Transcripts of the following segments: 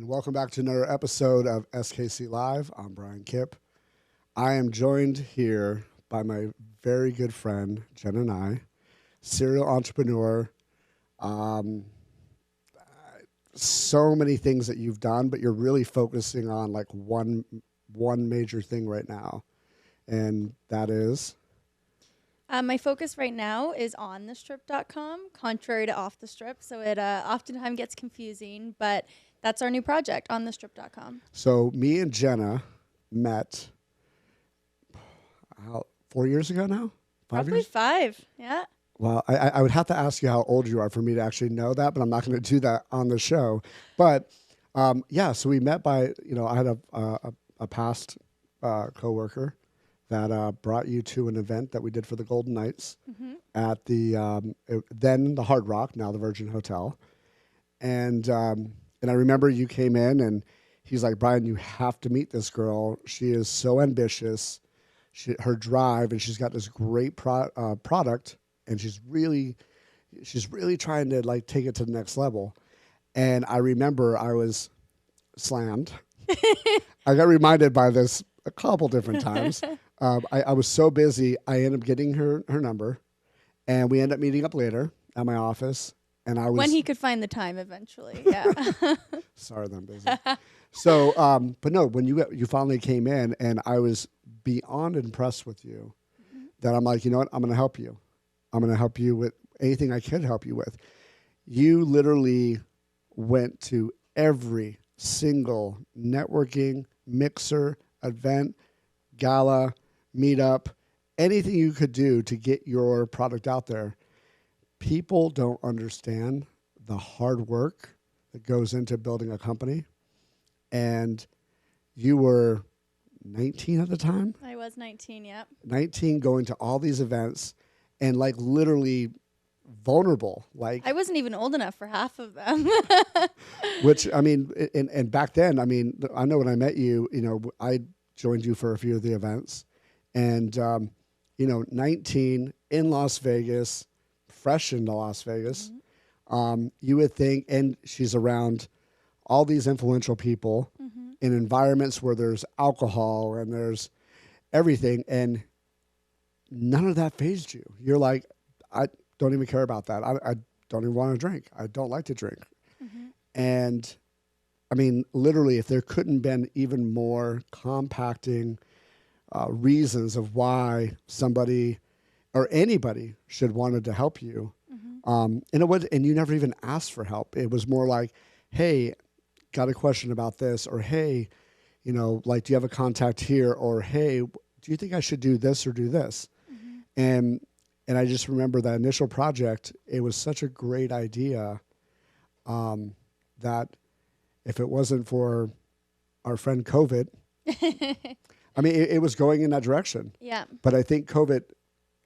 welcome back to another episode of SKC Live. I'm Brian Kipp. I am joined here by my very good friend, Jenna Nye, serial entrepreneur. So many things that you've done, but you're really focusing on like one major thing right now, and that is? My focus right now is OnTheStrip.com, contrary to OffTheStrip. So it oftentimes gets confusing, but that's our new project, OnTheStrip.com. So me and Jenna met 4 years ago now? 5 Probably years? 5, yeah. Well, I would have to ask you how old you are for me to actually know that, but I'm not going to do that on the show. But so we met by, I had a past coworker that brought you to an event that we did for the Golden Knights at then the Hard Rock, now the Virgin Hotel. And I remember you came in and he's like, Brian, you have to meet this girl. She is so ambitious, her drive, and she's got this great product. And she's really trying to like take it to the next level. And I remember I was slammed. I got reminded by this a couple different times. I was so busy. I ended up getting her number, and we ended up meeting up later at my office. And I was when he could find the time eventually. Yeah. Sorry that I'm busy. So, but no, when you finally came in, and I was beyond impressed with you, that I'm like, you know what, I'm going to help you. I'm going to help you with anything I could help you with. You literally went to every single networking, mixer, event, gala, meetup, anything you could do to get your product out there. People don't understand the hard work that goes into building a company. And you were 19 at the time? I was 19, yeah. 19, going to all these events. And like literally vulnerable, like I wasn't even old enough for half of them. Which I mean, and back then, I mean, I know when I met you, I joined you for a few of the events, and 19 in Las Vegas, fresh into Las Vegas, you would think, and she's around all these influential people in environments where there's alcohol and there's everything, and none of that fazed you. You're like, I don't even care about that. I don't even want to drink. I don't like to drink. And I mean, literally, if there couldn't been even more compacting reasons of why somebody or anybody should wanted to help you, and you never even asked for help. It was more like, hey, got a question about this, or hey, like, do you have a contact here, or hey, do you think I should do this or do this? And I just remember that initial project, it was such a great idea that if it wasn't for our friend COVID, I mean, it was going in that direction. Yeah. But I think COVID,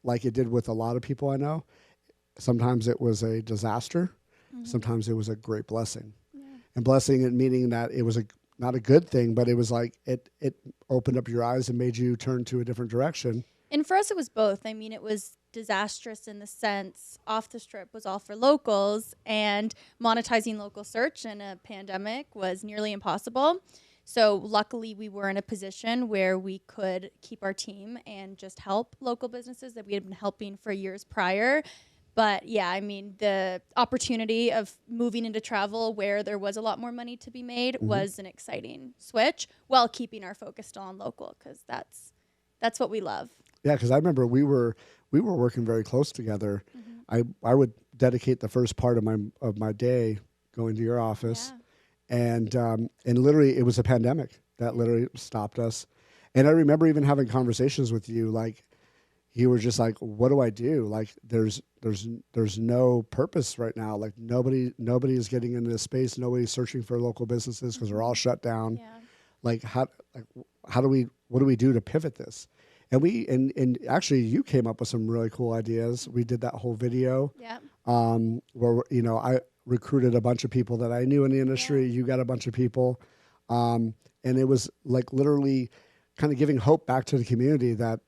like it did with a lot of people I know, sometimes it was a disaster. Sometimes it was a great blessing. Yeah. And blessing, it meaning that it was not a good thing, but it was like it opened up your eyes and made you turn to a different direction. And for us, it was both. I mean, it was disastrous in the sense OffTheStrip was all for locals, and monetizing local search in a pandemic was nearly impossible. So luckily, we were in a position where we could keep our team and just help local businesses that we had been helping for years prior. But yeah, I mean, the opportunity of moving into travel where there was a lot more money to be made was an exciting switch, while keeping our focus still on local, because that's what we love. Yeah, because I remember we were working very close together. I would dedicate the first part of my day going to your office, and literally it was a pandemic that literally stopped us. And I remember even having conversations with you, like you were just like, "What do I do? Like, there's no purpose right now. Like nobody is getting into this space. Nobody's searching for local businesses because they're all shut down. Yeah. Like what do we do to pivot this?" And actually, you came up with some really cool ideas. We did that whole video, where I recruited a bunch of people that I knew in the industry. You got a bunch of people, and it was like literally kind of giving hope back to the community that,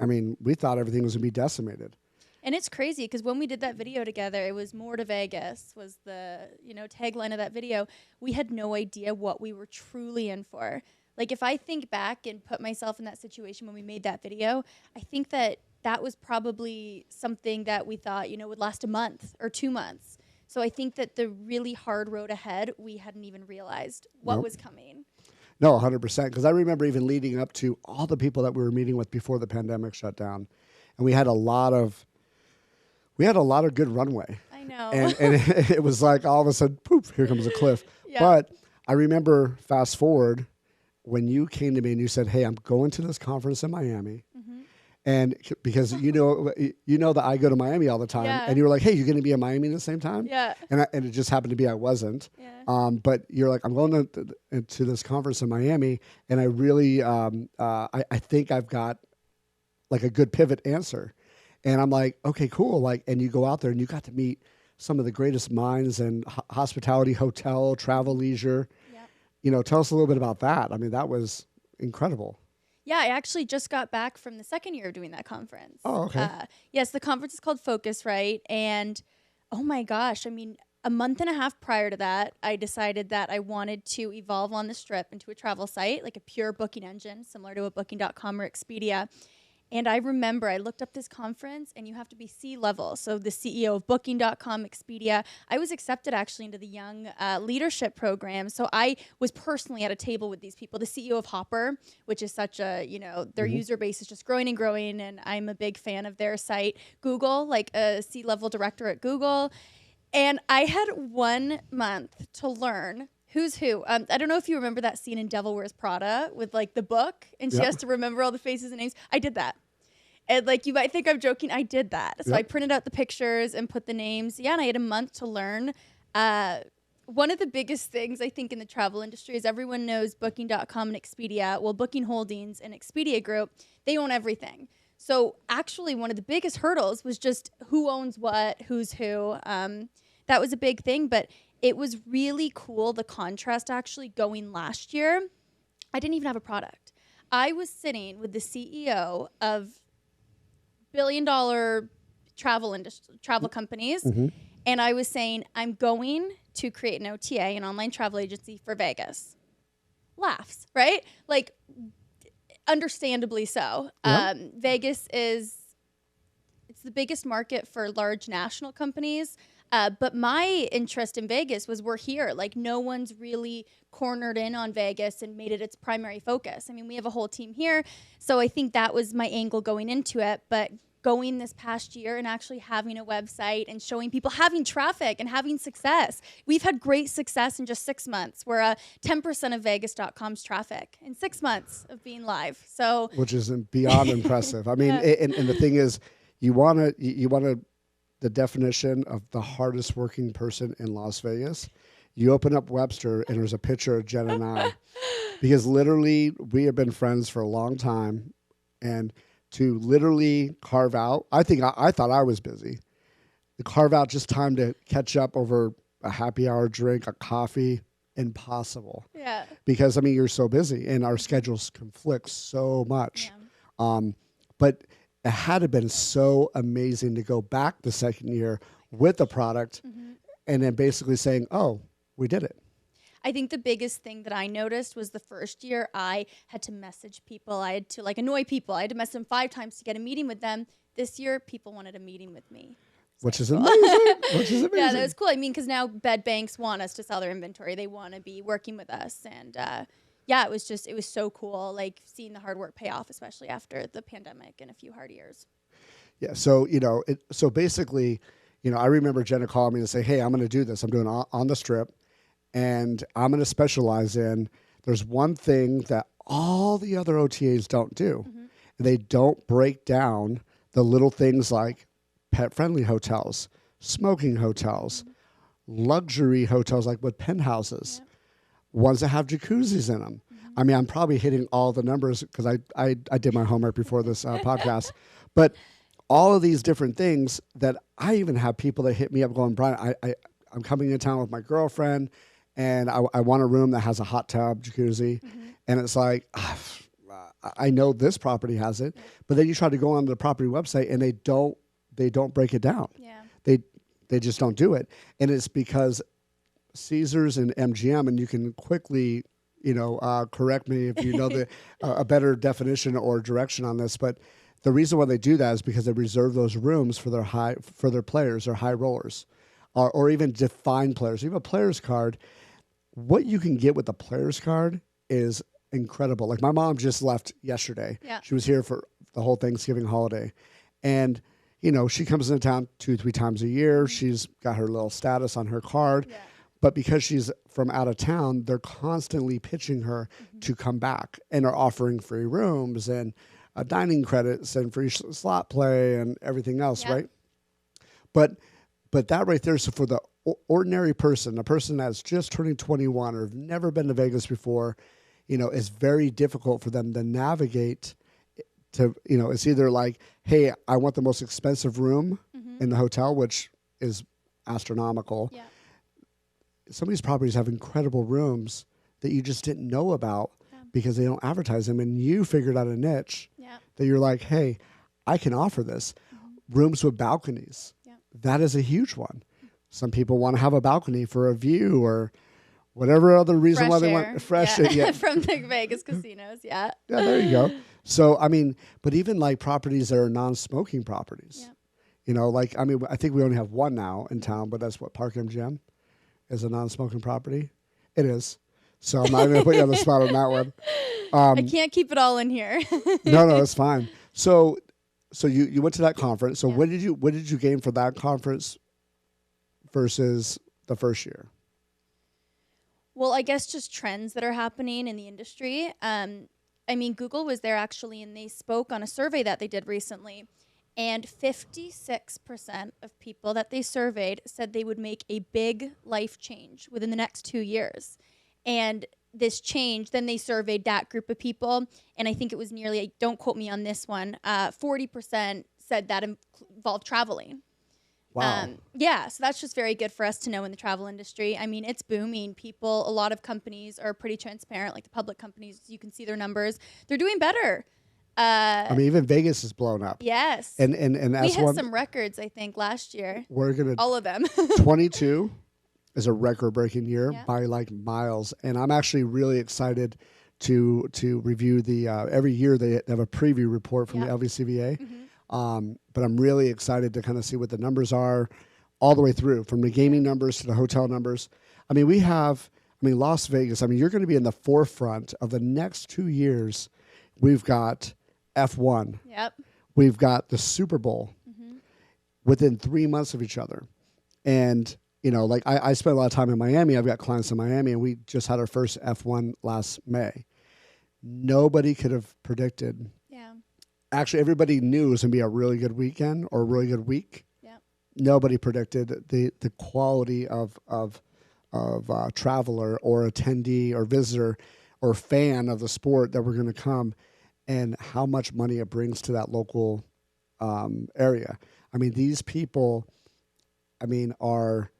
I mean, we thought everything was going to be decimated, And it's crazy because when we did that video together, it was more to Vegas was the, tagline of that video. We had no idea what we were truly in for. Like if I think back and put myself in that situation when we made that video, I think that was probably something that we thought, would last a month or 2 months. So I think that the really hard road ahead, we hadn't even realized what was coming. No, 100%. Because I remember even leading up to all the people that we were meeting with before the pandemic shut down, and we had a lot of good runway. I know. And it was like all of a sudden, poof, here comes a cliff. Yeah. But I remember fast forward when you came to me and you said, "Hey, I'm going to this conference in Miami." And because you know that I go to Miami all the time, and you were like, "Hey, you're going to be in Miami at the same time?" Yeah. And it just happened to be I wasn't. Yeah. But you're like, "I'm going to this conference in Miami," and I really I think I've got like a good pivot answer. And I'm like, "Okay, cool." Like, and you go out there and you got to meet some of the greatest minds in hospitality, hotel, travel, leisure. Yeah. Tell us a little bit about that. I mean, that was incredible. Yeah, I actually just got back from the second year of doing that conference. Oh, okay. Yes, the conference is called Focus, right? And oh my gosh, I mean, a month and a half prior to that, I decided that I wanted to evolve OnTheStrip into a travel site, like a pure booking engine, similar to a Booking.com or Expedia. And I remember I looked up this conference, and you have to be C-level. So the CEO of Booking.com, Expedia. I was accepted actually into the young leadership program. So I was personally at a table with these people. The CEO of Hopper, which is such a, their user base is just growing and growing. And I'm a big fan of their site. Google, like a C-level director at Google. And I had 1 month to learn who's who. I don't know if you remember that scene in Devil Wears Prada with like the book, and she has to remember all the faces and names. I did that. And like you might think I'm joking, I did that. So I printed out the pictures and put the names. Yeah, and I had a month to learn. One of the biggest things I think in the travel industry is everyone knows Booking.com and Expedia. Well, Booking Holdings and Expedia Group, they own everything. So actually one of the biggest hurdles was just who owns what, who's who. That was a big thing, but it was really cool, the contrast actually going last year. I didn't even have a product. I was sitting with the CEO of billion-dollar travel companies, and I was saying, I'm going to create an OTA, an online travel agency for Vegas. Laughs, right? Like, understandably so. Vegas it's the biggest market for large national companies. But my interest in Vegas was we're here. Like, no one's really cornered in on Vegas and made it its primary focus. I mean, we have a whole team here. So I think that was my angle going into it. But going this past year and actually having a website and showing people having traffic and having success. We've had great success in just 6 months. We're 10% of Vegas.com's traffic in 6 months of being live. So, which is beyond impressive. I mean, and the thing is, you want the definition of the hardest working person in Las Vegas. You open up Webster and there's a picture of Jenna Nye. Because literally we have been friends for a long time, and to literally carve out, I thought I was busy. To carve out just time to catch up over a happy hour drink, a coffee, impossible. Yeah. Because I mean, you're so busy and our schedules conflict so much. Yeah. But it had to have been so amazing to go back the second year with the product and then basically saying, oh, we did it. I think the biggest thing that I noticed was the first year I had to message people. I had to annoy people. I had to message them 5 times to get a meeting with them. This year, people wanted a meeting with me. Which is amazing. Yeah, that was cool. I mean, because now bed banks want us to sell their inventory. They want to be working with us. And it was so cool, like seeing the hard work pay off, especially after the pandemic and a few hard years. Yeah. So, so basically, I remember Jenna calling me to say, hey, I'm going to do this. I'm doing OnTheStrip. And I'm going to specialize in, there's one thing that all the other OTAs don't do. They don't break down the little things like pet-friendly hotels, smoking hotels, luxury hotels like with penthouses, ones that have jacuzzis in them. I mean, I'm probably hitting all the numbers because I did my homework before this podcast. But all of these different things that I even have people that hit me up going, Brian, I'm coming in town with my girlfriend, and I want a room that has a hot tub, jacuzzi. And it's like, I know this property has it. But then you try to go on the property website, and they don't they don't break it down. Yeah. They just don't do it. And it's because Caesars and MGM, and you can quickly, correct me if you know a better definition or direction on this, but the reason why they do that is because they reserve those rooms for their players or high rollers, or even defined players. Even a player's card, what you can get with the player's card is incredible. Like my mom just left yesterday. Yeah. She was here for the whole Thanksgiving holiday, and she comes into town 2-3 times a year. She's got her little status on her card. Yeah. But because she's from out of town, they're constantly pitching her to come back and are offering free rooms and dining credits and free slot play and everything else, right? But that right there, so for the ordinary person, a person that's just turning 21 or have never been to Vegas before, it's very difficult for them to navigate to, it's either like, hey, I want the most expensive room in the hotel, which is astronomical. Yeah. Some of these properties have incredible rooms that you just didn't know about because they don't advertise them. And you figured out a niche that you're like, hey, I can offer this. Rooms with balconies. Yeah. That is a huge one. Some people want to have a balcony for a view or whatever other reason why they want fresh air. Yeah. From the Vegas casinos. Yeah. Yeah, there you go. So, but even like properties that are non-smoking properties, I think we only have one now in town, but that's what Park MGM is, a non-smoking property. It is. So I'm not going to put you on the spot on that one. I can't keep it all in here. No, it's fine. So you went to that conference. So what did you gain for that conference versus the first year? Well, I guess just trends that are happening in the industry. Google was there actually, and they spoke on a survey that they did recently. And 56% of people that they surveyed said they would make a big life change within the next 2 years. And this change, then they surveyed that group of people. And I think it was nearly, don't quote me on this one, 40% said that involved traveling. Wow. So that's just very good for us to know in the travel industry. It's booming. A lot of companies are pretty transparent, like the public companies. You can see their numbers. They're doing better. Even Vegas is blown up. Yes. And that's we hit some records, I think, last year. We're going to... All of them. 22 is a record-breaking year by like miles. And I'm actually really excited to review the... every year they have a preview report from the LVCVA. But I'm really excited to kind of see what the numbers are all the way through, from the gaming numbers to the hotel numbers. Las Vegas, you're going to be in the forefront of the next 2 years. We've got F1. Yep. We've got the Super Bowl within 3 months of each other. And, I spent a lot of time in Miami. I've got clients in Miami, and we just had our first F1 last May. Nobody could have predicted. Yeah. Actually, everybody knew it was going to be a really good weekend or a really good week. Yeah. Nobody predicted the quality of traveler or attendee or visitor or fan of the sport that were going to come, and how much money it brings to that local area. These people, are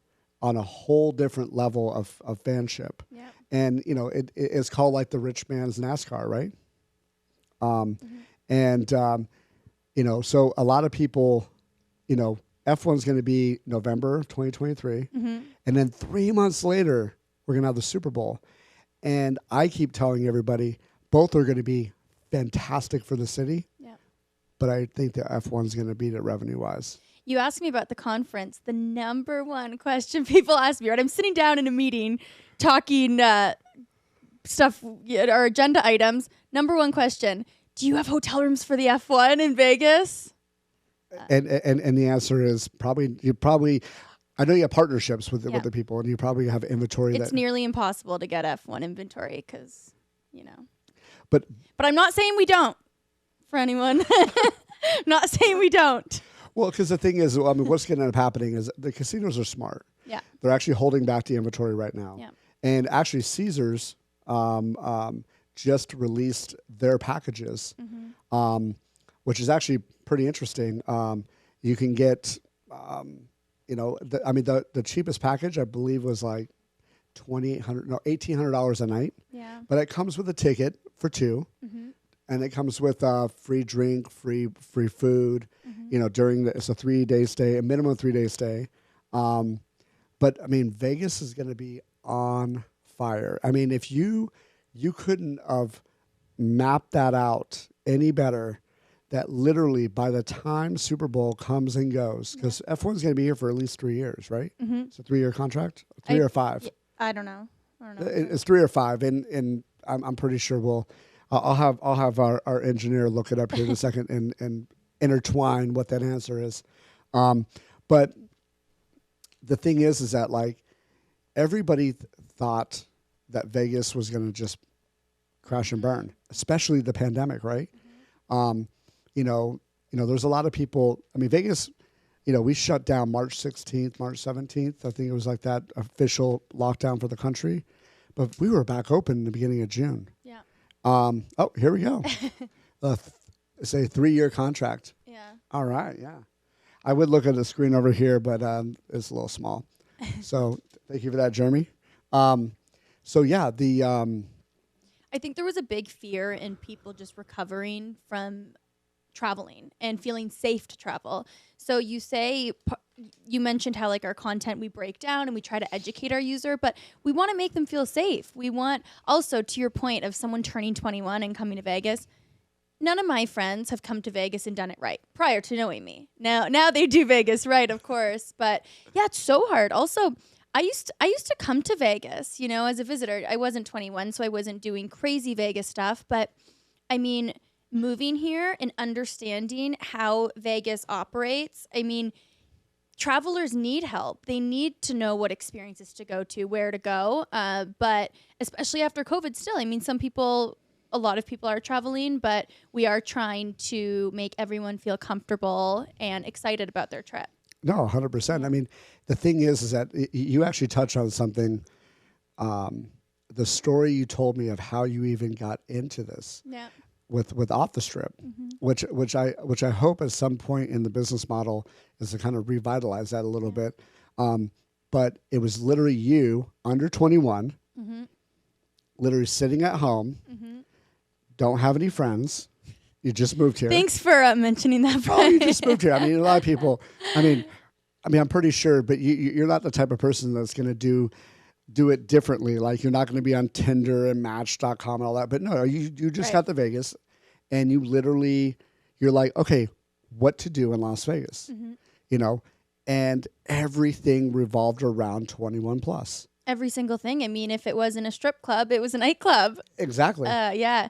on a whole different level of fanship. Yeah. And, it's called like the rich man's NASCAR, right? And, so a lot of people, F1's going to be November of 2023. And then 3 months later, we're going to have the Super Bowl. And I keep telling everybody, both are going to be fantastic for the city. Yeah. But I think the F1's going to beat it revenue-wise. You asked me about the conference. The number one question people ask me, right? I'm sitting down in a meeting talking stuff, our agenda items. Number one question, do you have hotel rooms for the F1 in Vegas? And the answer is probably I know you have partnerships with the people, and you probably have inventory. It's nearly impossible to get F1 inventory because, But I'm not saying we don't, for anyone. I'm not saying we don't. Well, because the thing is, what's going to end up happening is the casinos are smart. Yeah. They're actually holding back the inventory right now. Yeah. And actually, Caesars just released their packages, which is actually pretty interesting. You can get... the cheapest package I believe was like $1,800 a night. Yeah. But it comes with a ticket for two, and it comes with free drink, free food. during it's a 3-day stay, a minimum 3-day stay. But I mean, Vegas is going to be on fire. I mean, if you couldn't have mapped that out any better, that literally by the time Super Bowl comes and goes, because F1 is going to be here for at least 3 years, right? It's a 3-year contract, 3 or 5. I don't know. It's 3 or 5, and I'm pretty sure I'll have our engineer look it up here in a second and intertwine what that answer is. But the thing is that like everybody thought that Vegas was going to just crash and burn, especially the pandemic, right? There's a lot of people. I mean, Vegas, we shut down March 16th, March 17th. I think it was like that official lockdown for the country, but we were back open in the beginning of June. Yeah. Oh, here we go. It's a 3-year contract. Yeah. All right. Yeah. I would look at the screen over here, but it's a little small. So thank you for that, Jeremy. I think there was a big fear in people just recovering from traveling and feeling safe to travel. So you mentioned how like our content we break down and we try to educate our user, but we want to make them feel safe. We want also, to your point of someone turning 21 and coming to Vegas, none of my friends have come to Vegas and done it right prior to knowing me. Now they do Vegas right, of course. But yeah, it's so hard. Also, I used to come to Vegas, as a visitor. I wasn't 21, so I wasn't doing crazy Vegas stuff. But I mean, moving here and understanding how Vegas operates, I mean, travelers need help. They need to know what experiences to go to, where to go. But especially after COVID still, I mean, a lot of people are traveling, but we are trying to make everyone feel comfortable and excited about their trip. No, 100%. I mean, the thing is that you actually touched on something, the story you told me of how you even got into this with OffTheStrip, which I hope at some point in the business model is to kind of revitalize that a little bit. But it was literally you, under 21, literally sitting at home, don't have any friends. You just moved here. Thanks for mentioning that. Oh, you just moved here. I mean, a lot of people. I mean, I'm pretty sure, but you're not the type of person that's going to do it differently. Like you're not going to be on Tinder and Match.com and all that. But no, you just got to Vegas, and you're like, okay, what to do in Las Vegas, and everything revolved around 21 plus. Every single thing. I mean, if it wasn't a strip club, it was a nightclub. Exactly. Yeah.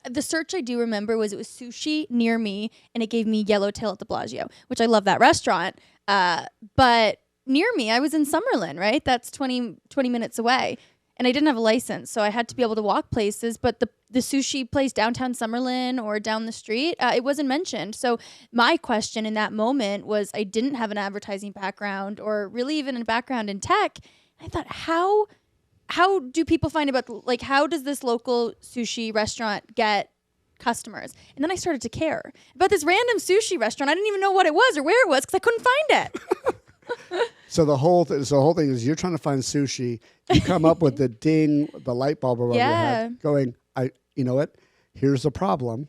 The search I do remember was it was sushi near me, and it gave me Yellowtail at the Bellagio, which I love that restaurant. But near me, I was in Summerlin, right? That's 20 minutes away. And I didn't have a license, so I had to be able to walk places. But the sushi place downtown Summerlin or down the street, it wasn't mentioned. So my question in that moment was I didn't have an advertising background or really even a background in tech. I thought, how do people find about, like, how does this local sushi restaurant get customers? And then I started to care about this random sushi restaurant. I didn't even know what it was or where it was because I couldn't find it. So the whole thing is you're trying to find sushi. You come up with the light bulb above your head going, you know what? Here's the problem.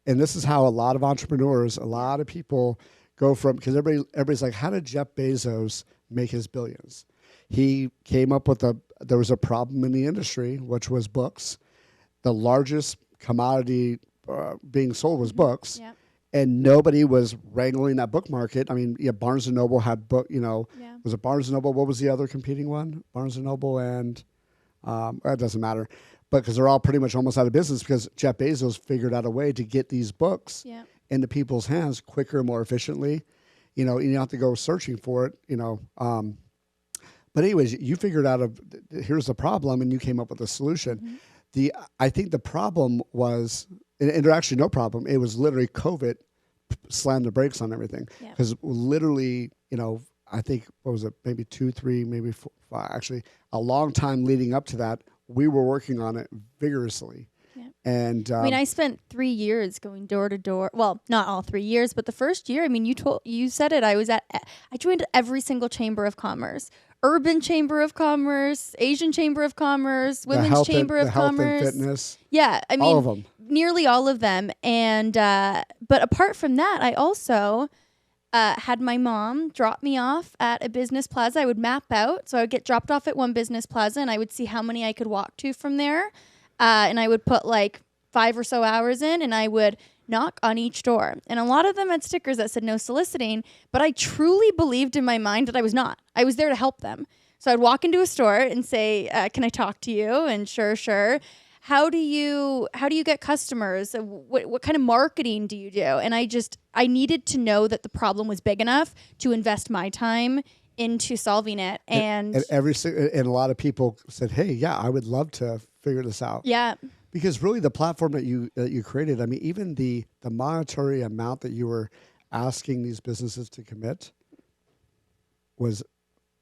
And this is how a lot of entrepreneurs, a lot of people go from, because everybody's like, how did Jeff Bezos make his billions? He came up with there was a problem in the industry, which was books. The largest commodity being sold was books. Yep. And nobody was wrangling that book market. I mean, Barnes & Noble had book, was it Barnes & Noble? What was the other competing one? Barnes & Noble and, it doesn't matter. But because they're all pretty much almost out of business because Jeff Bezos figured out a way to get these books into people's hands quicker, more efficiently. You don't have to go searching for it, But anyways, you figured out here's the problem, and you came up with a solution. I think the problem was, and actually no problem. It was literally COVID slammed the brakes on everything because literally, I think what was it, maybe 2, 3, maybe 4, 5, actually a long time leading up to that, we were working on it vigorously. Yeah. And I mean, I spent 3 years going door to door. Well, not all 3 years, but the first year, I mean, you said it. I joined every single chamber of commerce. Urban Chamber of Commerce, Asian Chamber of Commerce, Women's Chamber of Commerce. Health and fitness. Yeah, I mean, all of them. Nearly all of them. And but apart from that, I also had my mom drop me off at a business plaza. I would map out. So I would get dropped off at one business plaza and I would see how many I could walk to from there. And I would put like 5 or so hours in and I would knock on each door. And a lot of them had stickers that said no soliciting, but I truly believed in my mind that I was not. I was there to help them. So I'd walk into a store and say, can I talk to you? And sure. How do you get customers? What kind of marketing do you do? And I needed to know that the problem was big enough to invest my time into solving it. And a lot of people said, hey, yeah, I would love to figure this out. Yeah. Because really the platform that you created, I mean, even the monetary amount that you were asking these businesses to commit was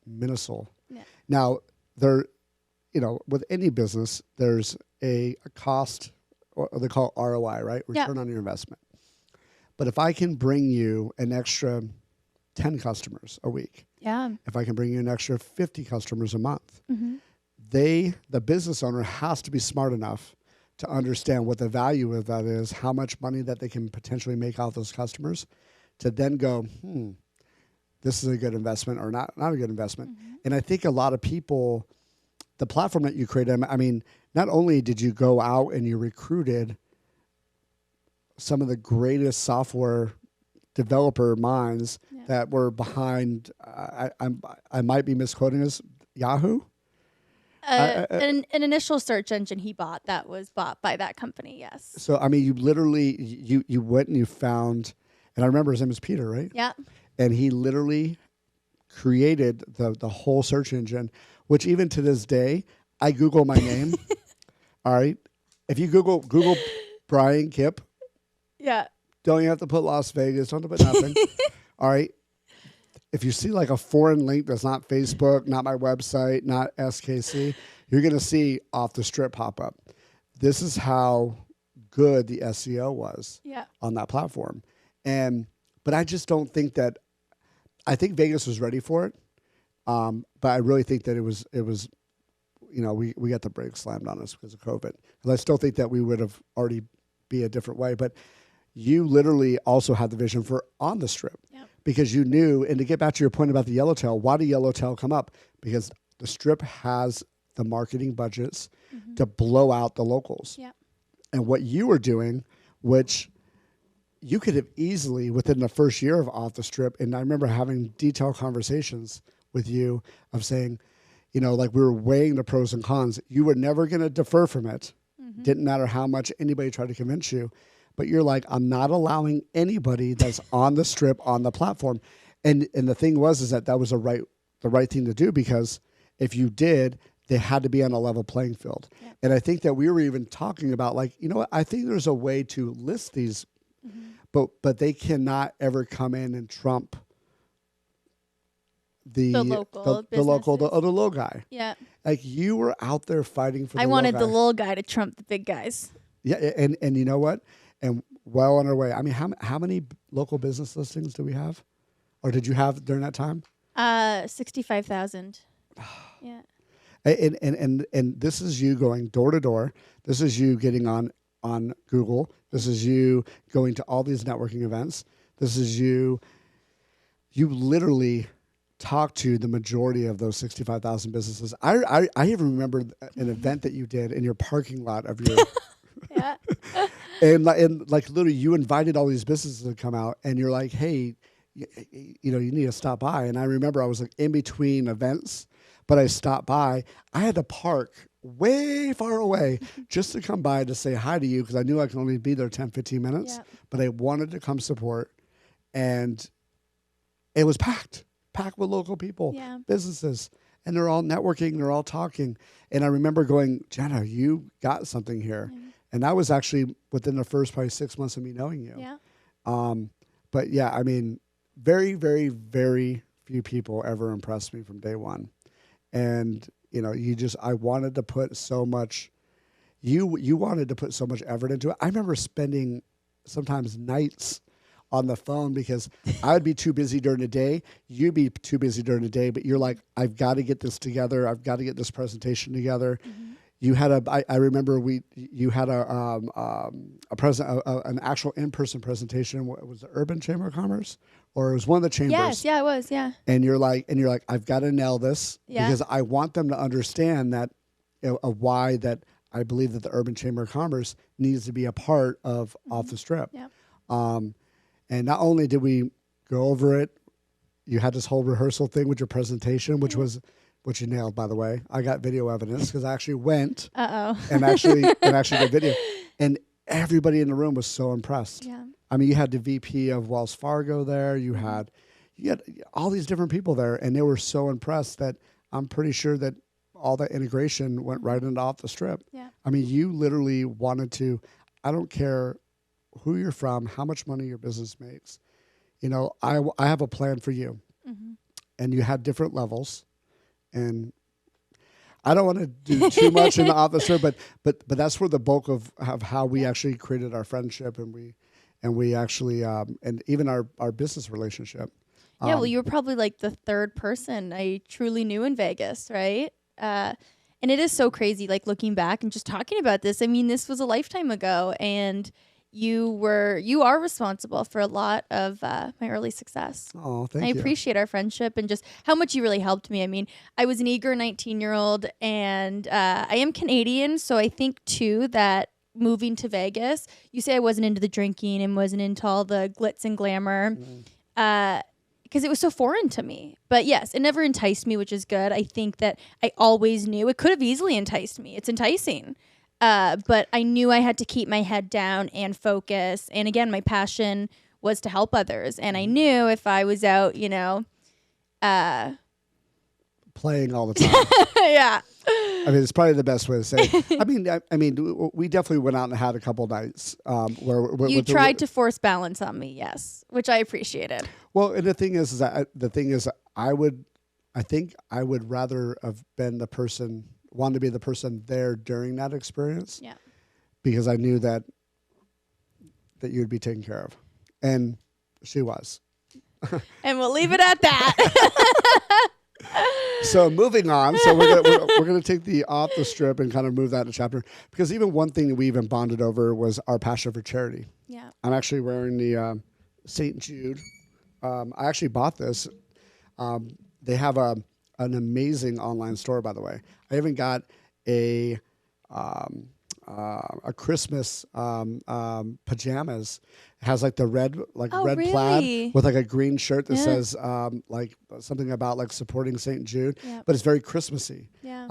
minuscule. Yeah. Now, with any business, there's a cost, or they call it ROI, right? Return on your investment. But if I can bring you an extra 10 customers a week, if I can bring you an extra 50 customers a month, the business owner has to be smart enough to understand what the value of that is, how much money that they can potentially make out those customers, to then go, this is a good investment or not a good investment. And I think a lot of people, the platform that you created, I mean, not only did you go out and you recruited some of the greatest software developer minds that were behind, I might be misquoting this, Yahoo? An initial search engine he bought that was bought by that company, yes. So, I mean, you literally, you went and you found, and I remember his name was Peter, right? Yeah. And he literally created the whole search engine, which even to this day, I Google my name. All right. If you Google Brian Kipp. Yeah. Don't you have to put Las Vegas? Don't have to put nothing. All right. If you see like a foreign link that's not Facebook, not my website, not SKC, you're going to see OffTheStrip pop up. This is how good the SEO was on that platform. But I just don't think that, I think Vegas was ready for it. But I really think that it was, we got the brakes slammed on us because of COVID. And I still think that we would have already be a different way. But you literally also had the vision for OnTheStrip. Because you knew, and to get back to your point about the Yellowtail, why did Yellowtail come up? Because the Strip has the marketing budgets to blow out the locals. And what you were doing, which you could have easily, within the first year of OffTheStrip, and I remember having detailed conversations with you of saying, like we were weighing the pros and cons. You were never going to defer from it. Didn't matter how much anybody tried to convince you. But you're like, I'm not allowing anybody that's on the Strip on the platform. And the thing was that was the right thing to do, because if you did, they had to be on a level playing field. And I think that we were even talking about like, I think there's a way to list these, but they cannot ever come in and trump the low guy. Yeah. Like you were out there fighting for the I low wanted guy. the little guy to trump the big guys. Yeah. And you know what? And well on our way. I mean, how many local business listings do we have? Or did you have during that time? 65,000. Yeah. And this is you going door to door. This is you getting on Google. This is you going to all these networking events. This is you literally talk to the majority of those 65,000 businesses. I even remember an event that you did in your parking lot of your Yeah. and like literally you invited all these businesses to come out, and you're like, hey, you need to stop by. And I remember I was like in between events, but I stopped by. I had to park way far away just to come by to say hi to you, because I knew I could only be there 10, 15 minutes, but I wanted to come support. And it was packed with local people, businesses, and they're all networking, they're all talking. And I remember going, Jenna, you got something here. And that was actually within the first probably 6 months of me knowing you. Yeah. But yeah, I mean, very, very, very few people ever impressed me from day one. And, I wanted to put so much, you wanted to put so much effort into it. I remember spending sometimes nights on the phone because I would be too busy during the day. You'd be too busy during the day, but you're like, I've got to get this together. I've got to get this presentation together. You had I remember you had an actual in-person presentation. What was the Urban Chamber of Commerce, or it was one of the chambers? Yes, yeah, it was, yeah. And you're like, I've got to nail this because I want them to understand that why that I believe that the Urban Chamber of Commerce needs to be a part of OffTheStrip. Yep. And not only did we go over it, you had this whole rehearsal thing with your presentation, which you nailed, by the way. I got video evidence because I actually went and actually did video. And everybody in the room was so impressed. Yeah. I mean, you had the VP of Wells Fargo there. You had all these different people there, and they were so impressed that I'm pretty sure that all that integration went right into OffTheStrip. Yeah. I mean, you literally wanted to, I don't care who you're from, how much money your business makes. You know, I have a plan for you. And you had different levels. And I don't want to do too much in the OffTheStrip, but that's where the bulk of how we actually created our friendship and we actually and even our business relationship. Yeah, well, you were probably like the third person I truly knew in Vegas, right? And it is so crazy, like looking back and just talking about this. I mean, this was a lifetime ago, and you are responsible for a lot of my early success. Oh, thank you. I appreciate our friendship and just how much you really helped me. I mean, I was an eager 19-year-old, and I am Canadian, so I think too that moving to Vegas, you say I wasn't into the drinking and wasn't into all the glitz and glamour, because it was so foreign to me. But yes, it never enticed me, which is good. I think that I always knew it could have easily enticed me. It's enticing. But I knew I had to keep my head down and focus. And again, my passion was to help others. And I knew if I was out, playing all the time. yeah. I mean, it's probably the best way to say it. I mean, we definitely went out and had a couple nights where you tried to force balance on me, yes, which I appreciated. Well, and the thing is I think I would rather have been wanted to be the person there during that experience. Yeah. Because I knew that you'd be taken care of, and she was. And we'll leave it at that. So moving on, so we're gonna take the OffTheStrip and kind of move that in a chapter, because even one thing that we even bonded over was our passion for charity. Yeah. I'm actually wearing the St. Jude. I actually bought this. They have an amazing online store, by the way. I even got a Christmas pajamas. It has like the red really? plaid with like a green shirt that says like something about like supporting St. Jude, but it's very Christmassy. Yeah.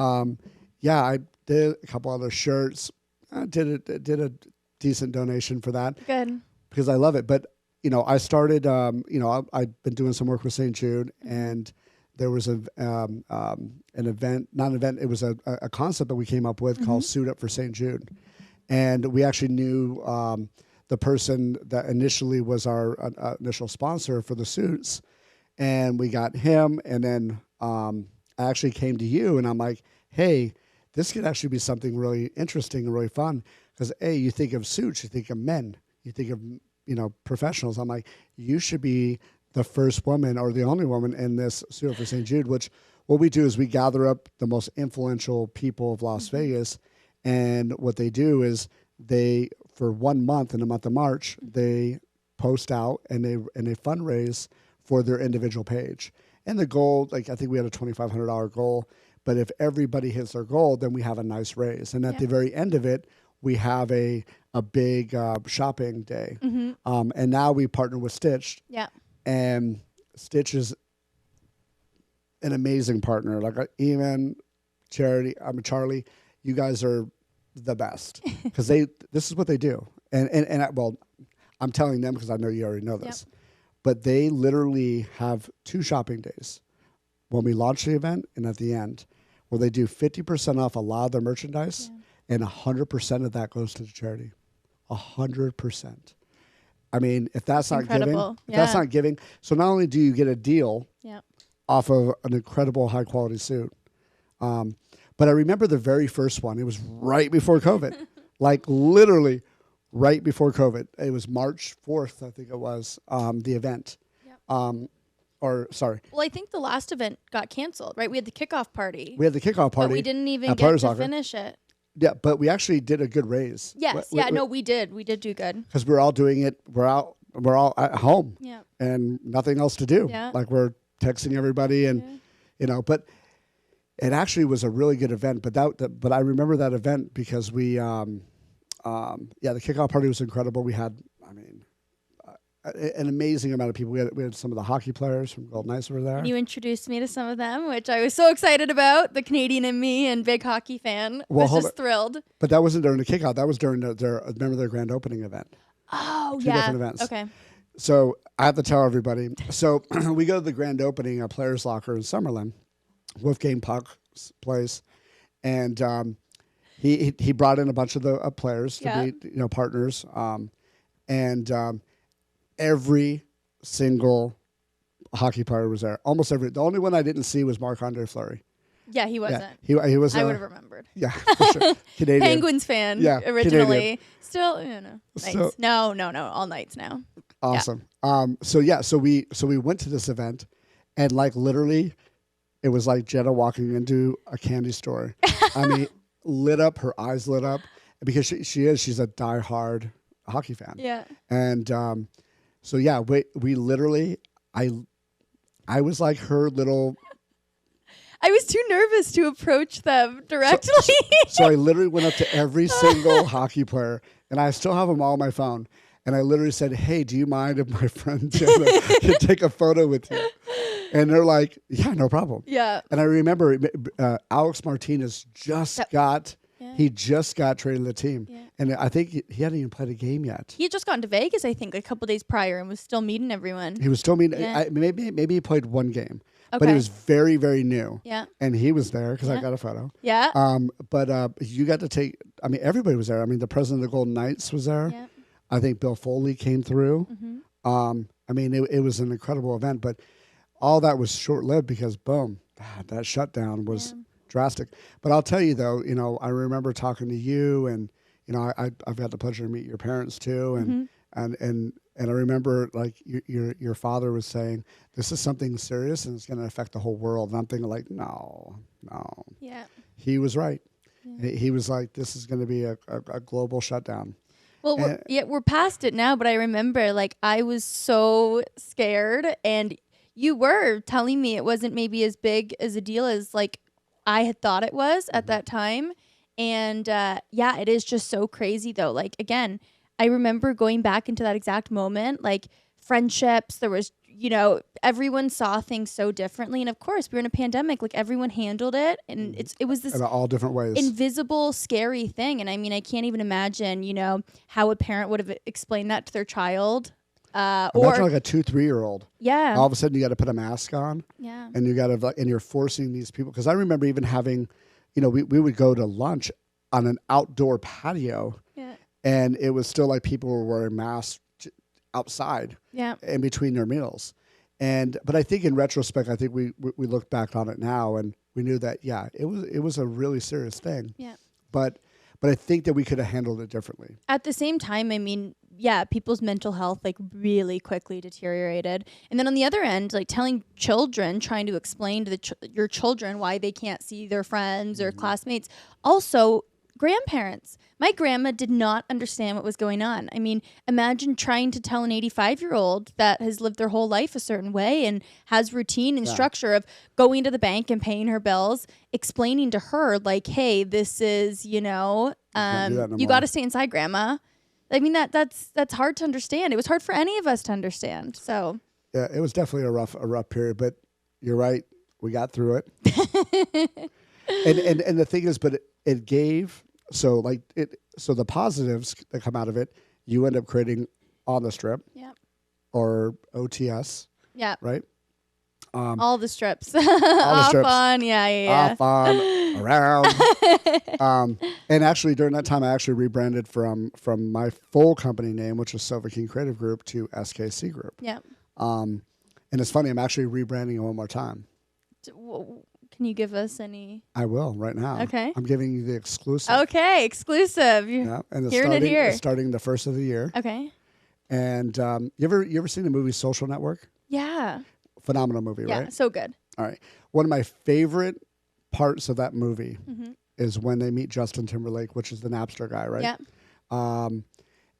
I did a couple other shirts. I did a decent donation for that. Good. Because I love it. But I started. I've been doing some work with St. Jude, and there was an event, not an event. It was a concept that we came up with called Suit Up for St. Jude, and we actually knew the person that initially was our initial sponsor for the suits, and we got him. And then I actually came to you, and I'm like, hey, this could actually be something really interesting and really fun, because you think of suits, you think of men, you think of professionals. I'm like, you should be the first woman or the only woman in this Suit Up for St. Jude, which what we do is we gather up the most influential people of Las Vegas. And what they do is for 1 month, in the month of March, they post out and they fundraise for their individual page. And the goal, I think we had a $2,500 goal, but if everybody hits their goal, then we have a nice raise. And at the very end of it, we have a big shopping day. And now we partner with Stitch. Yeah. And Stitch is an amazing partner. Like even Charity, Charlie, you guys are the best, because this is what they do. And I'm telling them because I know you already know this, but they literally have 2 shopping days when we launch the event and at the end, where they do 50% off a lot of their merchandise, and 100% of that goes to the charity. 100%. I mean, if that's not giving, so not only do you get a deal off of an incredible high quality suit, but I remember the very first one. It was right before COVID, like literally right before COVID. It was March 4th, I think it was, the event. Yep. Or sorry. Well, I think the last event got canceled, right? We had the kickoff party. We had the kickoff party. But we didn't even at get Players to Locker. finish it. Yeah, but we actually did a good raise. Yes. We did. We did do good. Because we're all doing it. We're all at home. Yeah. And nothing else to do. Yeah. Like we're texting everybody and, but it actually was a really good event. But I remember that event because we, the kickoff party was incredible. We had, an amazing amount of people. We had some of the hockey players from Golden Knights were there. And you introduced me to some of them, which I was so excited about. The Canadian in me and big hockey fan was just thrilled. But that wasn't during the kickoff. That was during their grand opening event. Oh, Two different events. Okay. So I have to tell everybody. So we go to the grand opening at Players Locker in Summerlin, Wolfgang Puck's place, and he brought in a bunch of the players to be partners, and every single hockey player was there. Almost every. The only one I didn't see was Marc-Andre Fleury. Yeah, he wasn't. Yeah, he was. I would have remembered. Yeah, for sure. Canadian. Penguins fan. Yeah, originally. Canadian. Still, Knights. No, all Knights now. Awesome. Yeah. So we went to this event, and like literally, it was like Jenna walking into a candy store. I mean, lit up. Her eyes lit up because she's a diehard hockey fan. Yeah. And so yeah, we literally I was like her little. I was too nervous to approach them directly. So I literally went up to every single hockey player, and I still have them all on my phone. And I literally said, "Hey, do you mind if my friend Jenna can take a photo with you?" And they're like, "Yeah, no problem." Yeah. And I remember Alex Martinez just got traded to the team, and I think he hadn't even played a game yet. He had just gotten to Vegas, I think, a couple days prior, and was still meeting everyone. He was still meeting. Yeah. Maybe he played one game. Okay. But he was very, very new. Yeah. And he was there because I got a photo. Yeah. But you got to take, everybody was there. The Golden Knights was there. Yeah. I think Bill Foley came through. Mm-hmm. It was an incredible event, but all that was short-lived because, boom, that shutdown was drastic. But I'll tell you, though, I remember talking to you and, I've had the pleasure to meet your parents, too. And I remember like your father was saying, this is something serious and it's going to affect the whole world. And I'm thinking like, no. Yeah. He was right. Yeah. He was like, this is going to be a global shutdown. Well, we're past it now, but I remember like I was so scared and you were telling me it wasn't maybe as big as a deal as like I had thought it was at that time. And it is just so crazy though. Like, again, I remember going back into that exact moment, like friendships, there was, everyone saw things so differently. And of course, we were in a pandemic, like everyone handled it. And it was this in all different ways, invisible, scary thing. And I can't even imagine, how a parent would have explained that to their child. Imagine like a 2-3-year-old. Yeah. All of a sudden you got to put a mask on. Yeah. And you got to, and you're forcing these people. Because I remember even having, we would go to lunch on an outdoor patio. Yeah. And it was still like people were wearing masks outside in between their meals. But I think in retrospect, I think we look back on it now and we knew that, it was a really serious thing. Yeah. But I think that we could have handled it differently. At the same time, people's mental health like really quickly deteriorated. And then on the other end, like telling children, trying to explain to your children why they can't see their friends or classmates. Also, grandparents. My grandma did not understand what was going on. Imagine trying to tell an 85-year-old that has lived their whole life a certain way and has routine and structure of going to the bank and paying her bills, explaining to her like, hey, this is, you got to stay inside, grandma. That's hard to understand. It was hard for any of us to understand. So yeah, it was definitely a rough period, but you're right. We got through it. and the thing is, but it gave, so the positives that come out of it, you end up creating OnTheStrip. Yeah. Or OTS. Yeah. Right? All the strips. Off strips. On, yeah. Off, on, around. And actually during that time, I actually rebranded from my full company name, which was Silver King Creative Group, to SKC Group. Yeah. And it's funny, I'm actually rebranding it one more time. Can Can you give us any? I will right now. Okay. I'm giving you the exclusive. Okay, exclusive. Yeah, and it's Hearing it here. It's starting the first of the year. Okay. And you ever seen the movie Social Network? Yeah. Phenomenal movie, Yeah, right? so good. All right. One of my favorite parts of that movie Mm-hmm. is when they meet Justin Timberlake, which is the Napster guy, right? Yeah.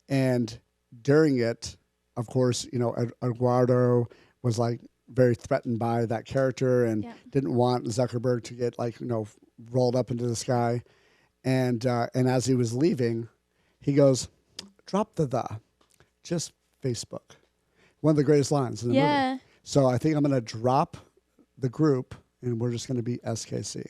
And during it, of course, Eduardo was like very threatened by that character and didn't want Zuckerberg to get rolled up into the sky. And as he was leaving, he goes, "Drop the, just Facebook." One of the greatest lines in the movie. So I think I'm going to drop the group and we're just going to be SKC.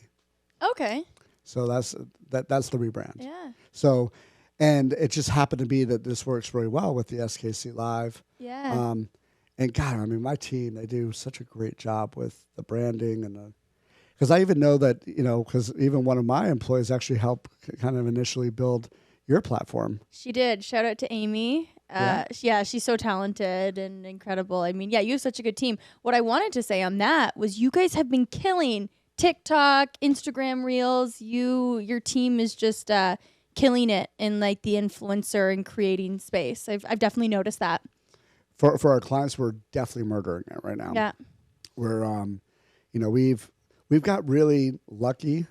Okay. So that's the rebrand. Yeah. So, and it just happened to be that this works really well with the SKC Live. Yeah. And God, I mean, my team, they do such a great job with the branding and because I even know that, because even one of my employees actually helped kind of initially build your platform. She did. Shout out to Amy. She's so talented and incredible. I mean, you have such a good team. What I wanted to say on that was you guys have been killing TikTok, Instagram Reels. Your team is just killing it in like the influencer and creating space. I've definitely noticed that. For our clients, we're definitely murdering it right now. Yeah. We're we've got really lucky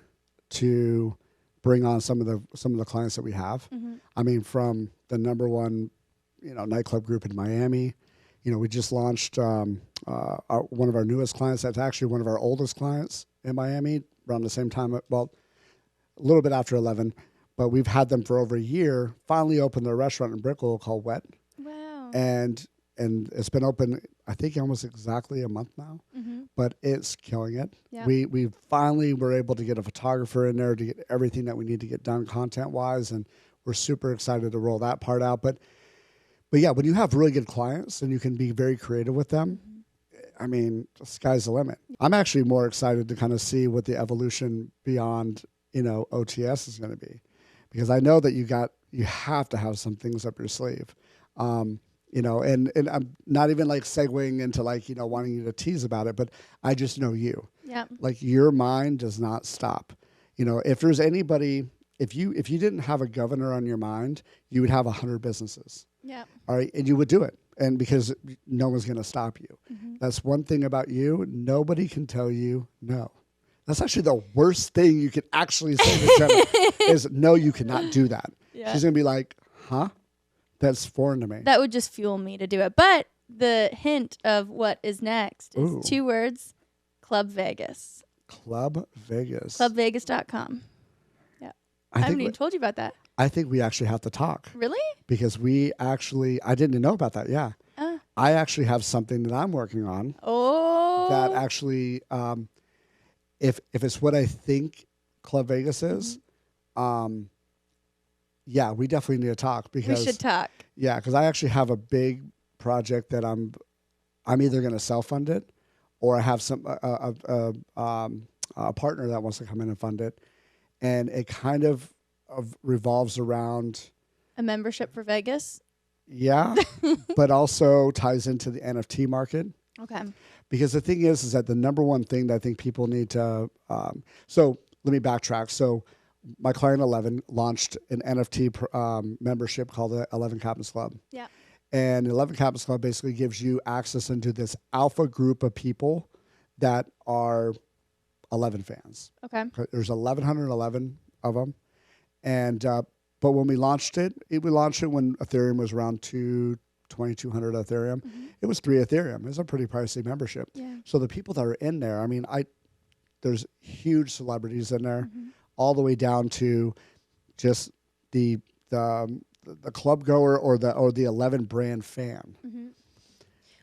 to bring on some of the clients that we have. Mm-hmm. I mean, from the number one, nightclub group in Miami. We just launched one of our newest clients. That's actually one of our oldest clients in Miami around the same time. Well, a little bit after 11, but we've had them for over a year. Finally opened their restaurant in Brickell called Wet. Wow. And it's been open, I think, almost exactly a month now. Mm-hmm. But it's killing it. Yeah. We finally were able to get a photographer in there to get everything that we need to get done content-wise, and we're super excited to roll that part out. But yeah, when you have really good clients and you can be very creative with them, I mean, the sky's the limit. I'm actually more excited to kind of see what the evolution beyond, OTS is going to be, because I know that you have to have some things up your sleeve. And I'm not even like segueing into wanting you to tease about it, but I just know you. Yeah. Like your mind does not stop. If there's anybody, if you didn't have a governor on your mind, you would have 100 businesses. Yeah. All right. And you would do it. And because no one's going to stop you. Mm-hmm. That's one thing about you. Nobody can tell you no. That's actually the worst thing you could actually say to Jenna is no, you cannot do that. Yeah. She's going to be like, huh? That's foreign to me. That would just fuel me to do it. But the hint of what is next is 2 words, Club Vegas. Club Vegas. ClubVegas.com. Yeah. I haven't even told you about that. I think we actually have to talk. Really? Because I didn't know about that. Yeah. I actually have something that I'm working on. Oh. That actually, if it's what I think Club Vegas is, yeah, we definitely need to talk because we should talk. Yeah, because I actually have a big project that I'm either going to self-fund it, or I have a partner that wants to come in and fund it, and it kind of revolves around a membership for Vegas. Yeah, but also ties into the NFT market. Okay. Because the thing is that the number one thing that I think people need to. So let me backtrack. So my client 11 launched an NFT membership called the 11 Captains Club. Yeah. And 11 Captains Club basically gives you access into this alpha group of people that are 11 fans. Okay. There's 1,111 of them. And but when we launched it when Ethereum was around 2,200 Ethereum. Mm-hmm. It was 3 Ethereum. It was a pretty pricey membership. Yeah. So the people that are in there, I mean, there's huge celebrities in there, all the way down to just the club goer or the 11 brand fan. Mm-hmm.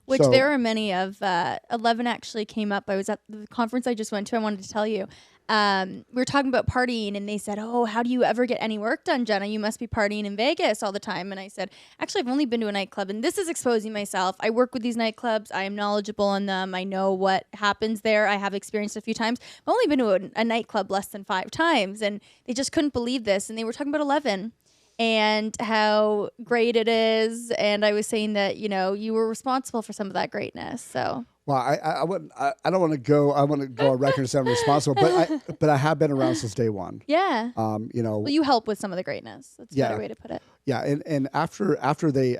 Which there are many of. 11 actually came up. I was at the conference I just went to. I wanted to tell you. We were talking about partying, and they said, "Oh, how do you ever get any work done, Jenna? You must be partying in Vegas all the time." And I said, "Actually, I've only been to a nightclub, and this is exposing myself. I work with these nightclubs. I am knowledgeable on them. I know what happens there. I have experienced a few times. I've only been to a nightclub less than 5 times." And they just couldn't believe this. And they were talking about 11. and how great it is. And I was saying that, you were responsible for some of that greatness. So. Well, I wouldn't. I don't want to go. I want to go on record and say I'm responsible, but I have been around since day one. Yeah. Well, you help with some of the greatness. That's a better way to put it. Yeah, and after they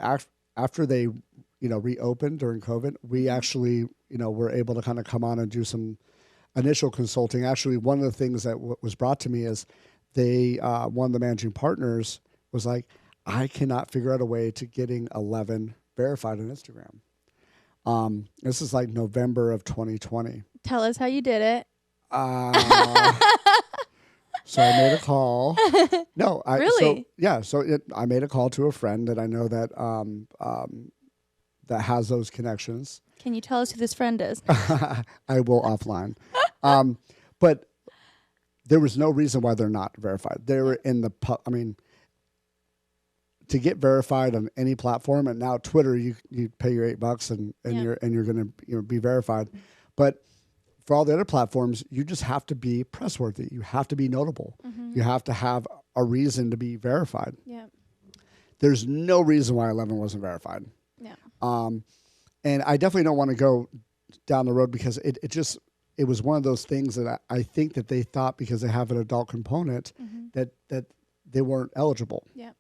reopened during COVID, we actually were able to kind of come on and do some initial consulting. Actually, one of the things that was brought to me is one of the managing partners was like, I cannot figure out a way to getting 11 verified on Instagram. This is like November of 2020. Tell us how you did it. So I made a call. No, really? I made a call to a friend that I know that that has those connections. Can you tell us who this friend is? I will offline. But there was no reason why they're not verified. They were in the to get verified on any platform, and now Twitter, you pay your $8 and you're going to be verified. But for all the other platforms, you just have to be press-worthy. You have to be notable. Mm-hmm. You have to have a reason to be verified. Yeah. There's no reason why 11 wasn't verified. Yeah. And I definitely don't want to go down the road because it was one of those things that I think that they thought because they have an adult component that they weren't eligible. Yeah.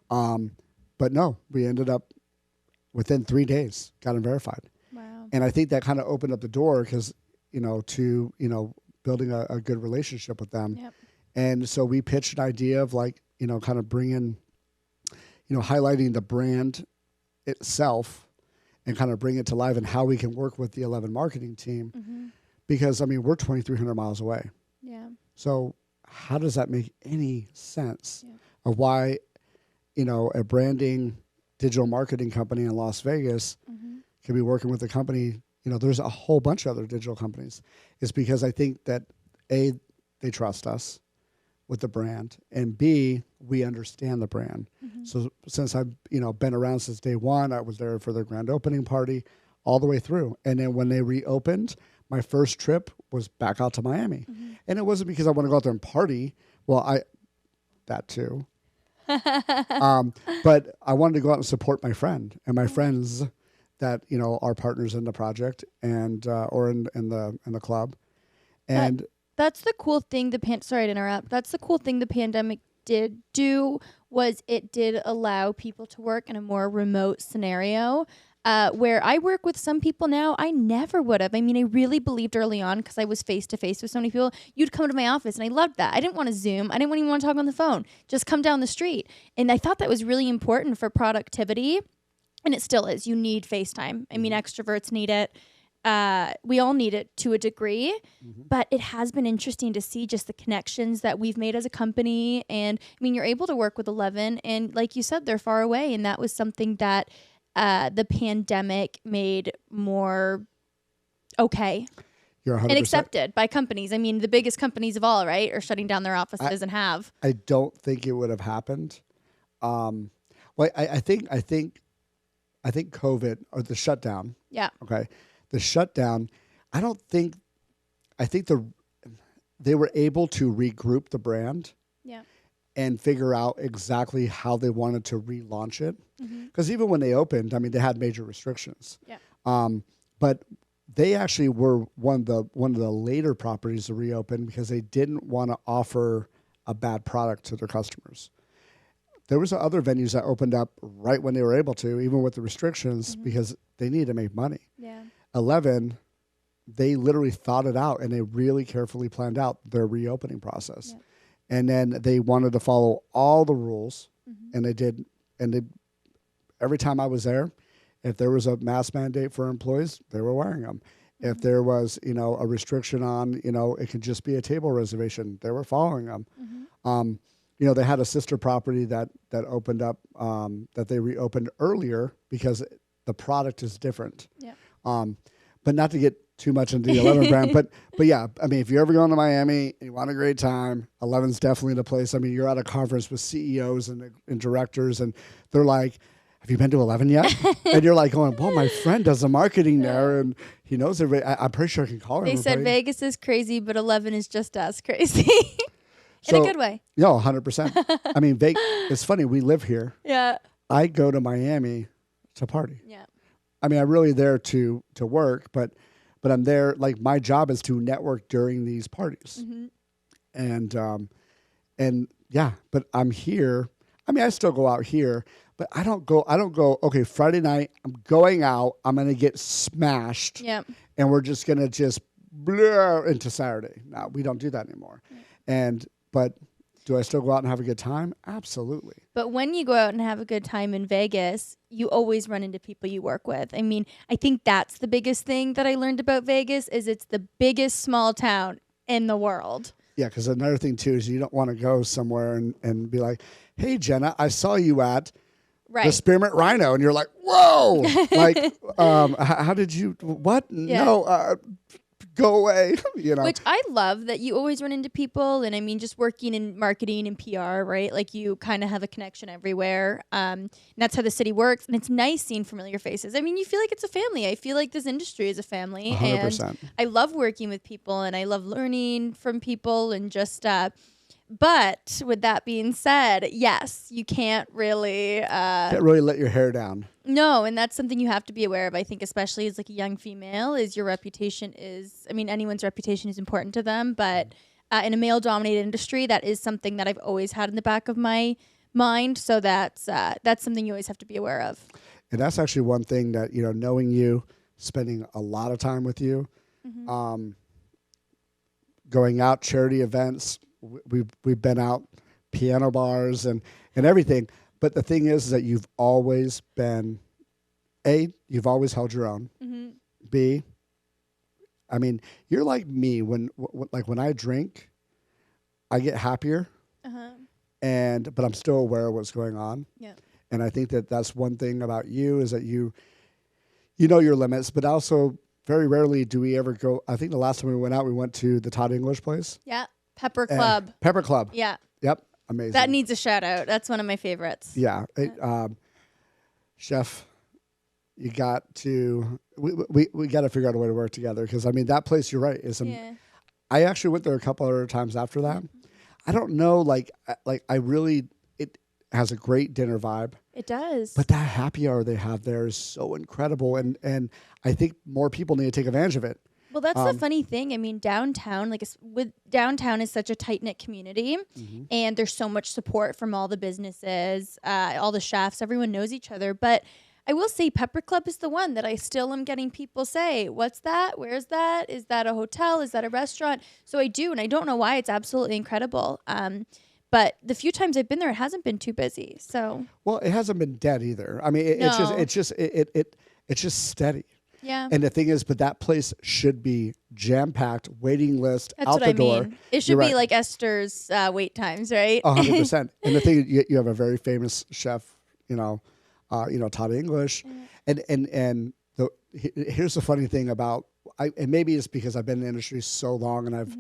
But no, we ended up within 3 days got them verified. Wow. And I think that kind of opened up the door because, to building a good relationship with them. Yep. And so we pitched an idea of kind of bringing, highlighting the brand itself and kind of bring it to life and how we can work with the 11 marketing team. Mm-hmm. Because, we're 2,300 miles away. Yeah. So how does that make any sense of why, a branding digital marketing company in Las Vegas can be working with a company, there's a whole bunch of other digital companies. It's because I think that A, they trust us with the brand, and B, we understand the brand. Mm-hmm. So since I've, been around since day one, I was there for their grand opening party all the way through. And then when they reopened, my first trip was back out to Miami. Mm-hmm. And it wasn't because I want to go out there and party. Well, that too. But I wanted to go out and support my friend and my friends that are partners in the project and or in the club. And that's the cool thing. Sorry to interrupt. That's the cool thing the pandemic did do was it did allow people to work in a more remote scenario. Where I work with some people now, I never would have. I really believed early on because I was face to face with so many people. You'd come to my office and I loved that. I didn't want to Zoom. I didn't even want to talk on the phone. Just come down the street. And I thought that was really important for productivity. And it still is. You need FaceTime. Extroverts need it. We all need it to a degree. Mm-hmm. But it has been interesting to see just the connections that we've made as a company. And you're able to work with 11. And like you said, they're far away. And that was something that the pandemic made more okay. You're 100%. And accepted by companies. the biggest companies of all, right, are shutting down their offices and have. I don't think it would have happened. I think COVID or the shutdown. Yeah. Okay. The shutdown, I think they were able to regroup the brand. Yeah. And figure out exactly how they wanted to relaunch it. Because even when they opened, they had major restrictions. Yeah. But they actually were one of the later properties to reopen because they didn't want to offer a bad product to their customers. There was other venues that opened up right when they were able to, even with the restrictions, because they needed to make money. Yeah. 11, they literally thought it out and they really carefully planned out their reopening process. Yeah. And then they wanted to follow all the rules, and they did. And every time I was there, if there was a mask mandate for employees, they were wearing them. Mm-hmm. If there was, a restriction on, it could just be a table reservation, they were following them. Mm-hmm. They had a sister property that opened up, that they reopened earlier because the product is different. Yeah. But not to get too much into the 11 brand, but yeah, if you're ever going to Miami and you want a great time, 11's definitely the place. You're at a conference with CEOs and directors, and they're like, "Have you been to 11 yet?" And you're like going, "Well, my friend does the marketing there, and he knows everybody. I'm pretty sure I can call her." They said Vegas is crazy, but 11 is just as crazy. In a good way. No, 100%. I mean, it's funny. We live here. Yeah. I go to Miami to party. Yeah. I mean, I'm really there to work, but I'm there. Like, my job is to network during these parties. Mm-hmm. And yeah, but I'm here. I mean, I still go out here, but I don't go, okay, Friday night, I'm going out. I'm going to get smashed. Yep. And we're just going to just blur into Saturday. No, we don't do that anymore. But do I still go out and have a good time? Absolutely. But when you go out and have a good time in Vegas, you always run into people you work with. I mean, I think that's the biggest thing that I learned about Vegas is it's the biggest small town in the world. Yeah, because another thing, too, is you don't want to go somewhere and be like, hey, Jenna, I saw you at the Spearmint Rhino. And you're like, whoa. Like, how did you, what? Yeah. No, go away. You know, which I love that you always run into people. And I mean, just working in marketing and PR, right? Like you kind of have a connection everywhere. And that's how the city works. And it's nice seeing familiar faces. I mean, you feel like it's a family. I feel like this industry is a family. 100%. And I love working with people and I love learning from people and just, but with that being said, yes, you can't really let your hair down. No, and that's something you have to be aware of. I think especially as like a young female is your reputation is, I mean, anyone's reputation is important to them, but in a male dominated industry, that is something that I've always had in the back of my mind. So that's something you always have to be aware of. And that's actually one thing that, you know, knowing you, spending a lot of time with you, going out, charity events, we've been out, piano bars and everything. But the thing is that you've always been, you've always held your own. Mm-hmm. B, I mean, you're like me when I drink, I get happier, but I'm still aware of what's going on. Yeah. And I think that that's one thing about you is that you know your limits, but also very rarely do we ever go. I think the last time we went out, we went to the Todd English place. Yeah. Pepper Club. Pepper Club. Yeah. Yep. Amazing. That needs a shout out. That's one of my favorites. Yeah. Chef, you got to, we got to figure out a way to work together. Cause I mean, that place, you're right. I actually went there a couple other times after that. I don't know. It has a great dinner vibe. It does. But that happy hour they have there is so incredible. And I think more people need to take advantage of it. Well, that's the funny thing. I mean, downtown, downtown is such a tight-knit community, and there's so much support from all the businesses, all the chefs. Everyone knows each other. But I will say Pepper Club is the one that I still am getting people say, what's that? Where's that? Is that a hotel? Is that a restaurant? So I do, and I don't know why. It's absolutely incredible. But the few times I've been there, it hasn't been too busy. So well, it hasn't been dead either. I mean, it's just steady. Yeah. And the thing is, but that place should be jam-packed, waiting list, That's out what the door. Mean. It should be like Esther's wait times, right? 100%. And the thing, you have a very famous chef, Todd English. And here's the funny thing about, and maybe it's because I've been in the industry so long and I've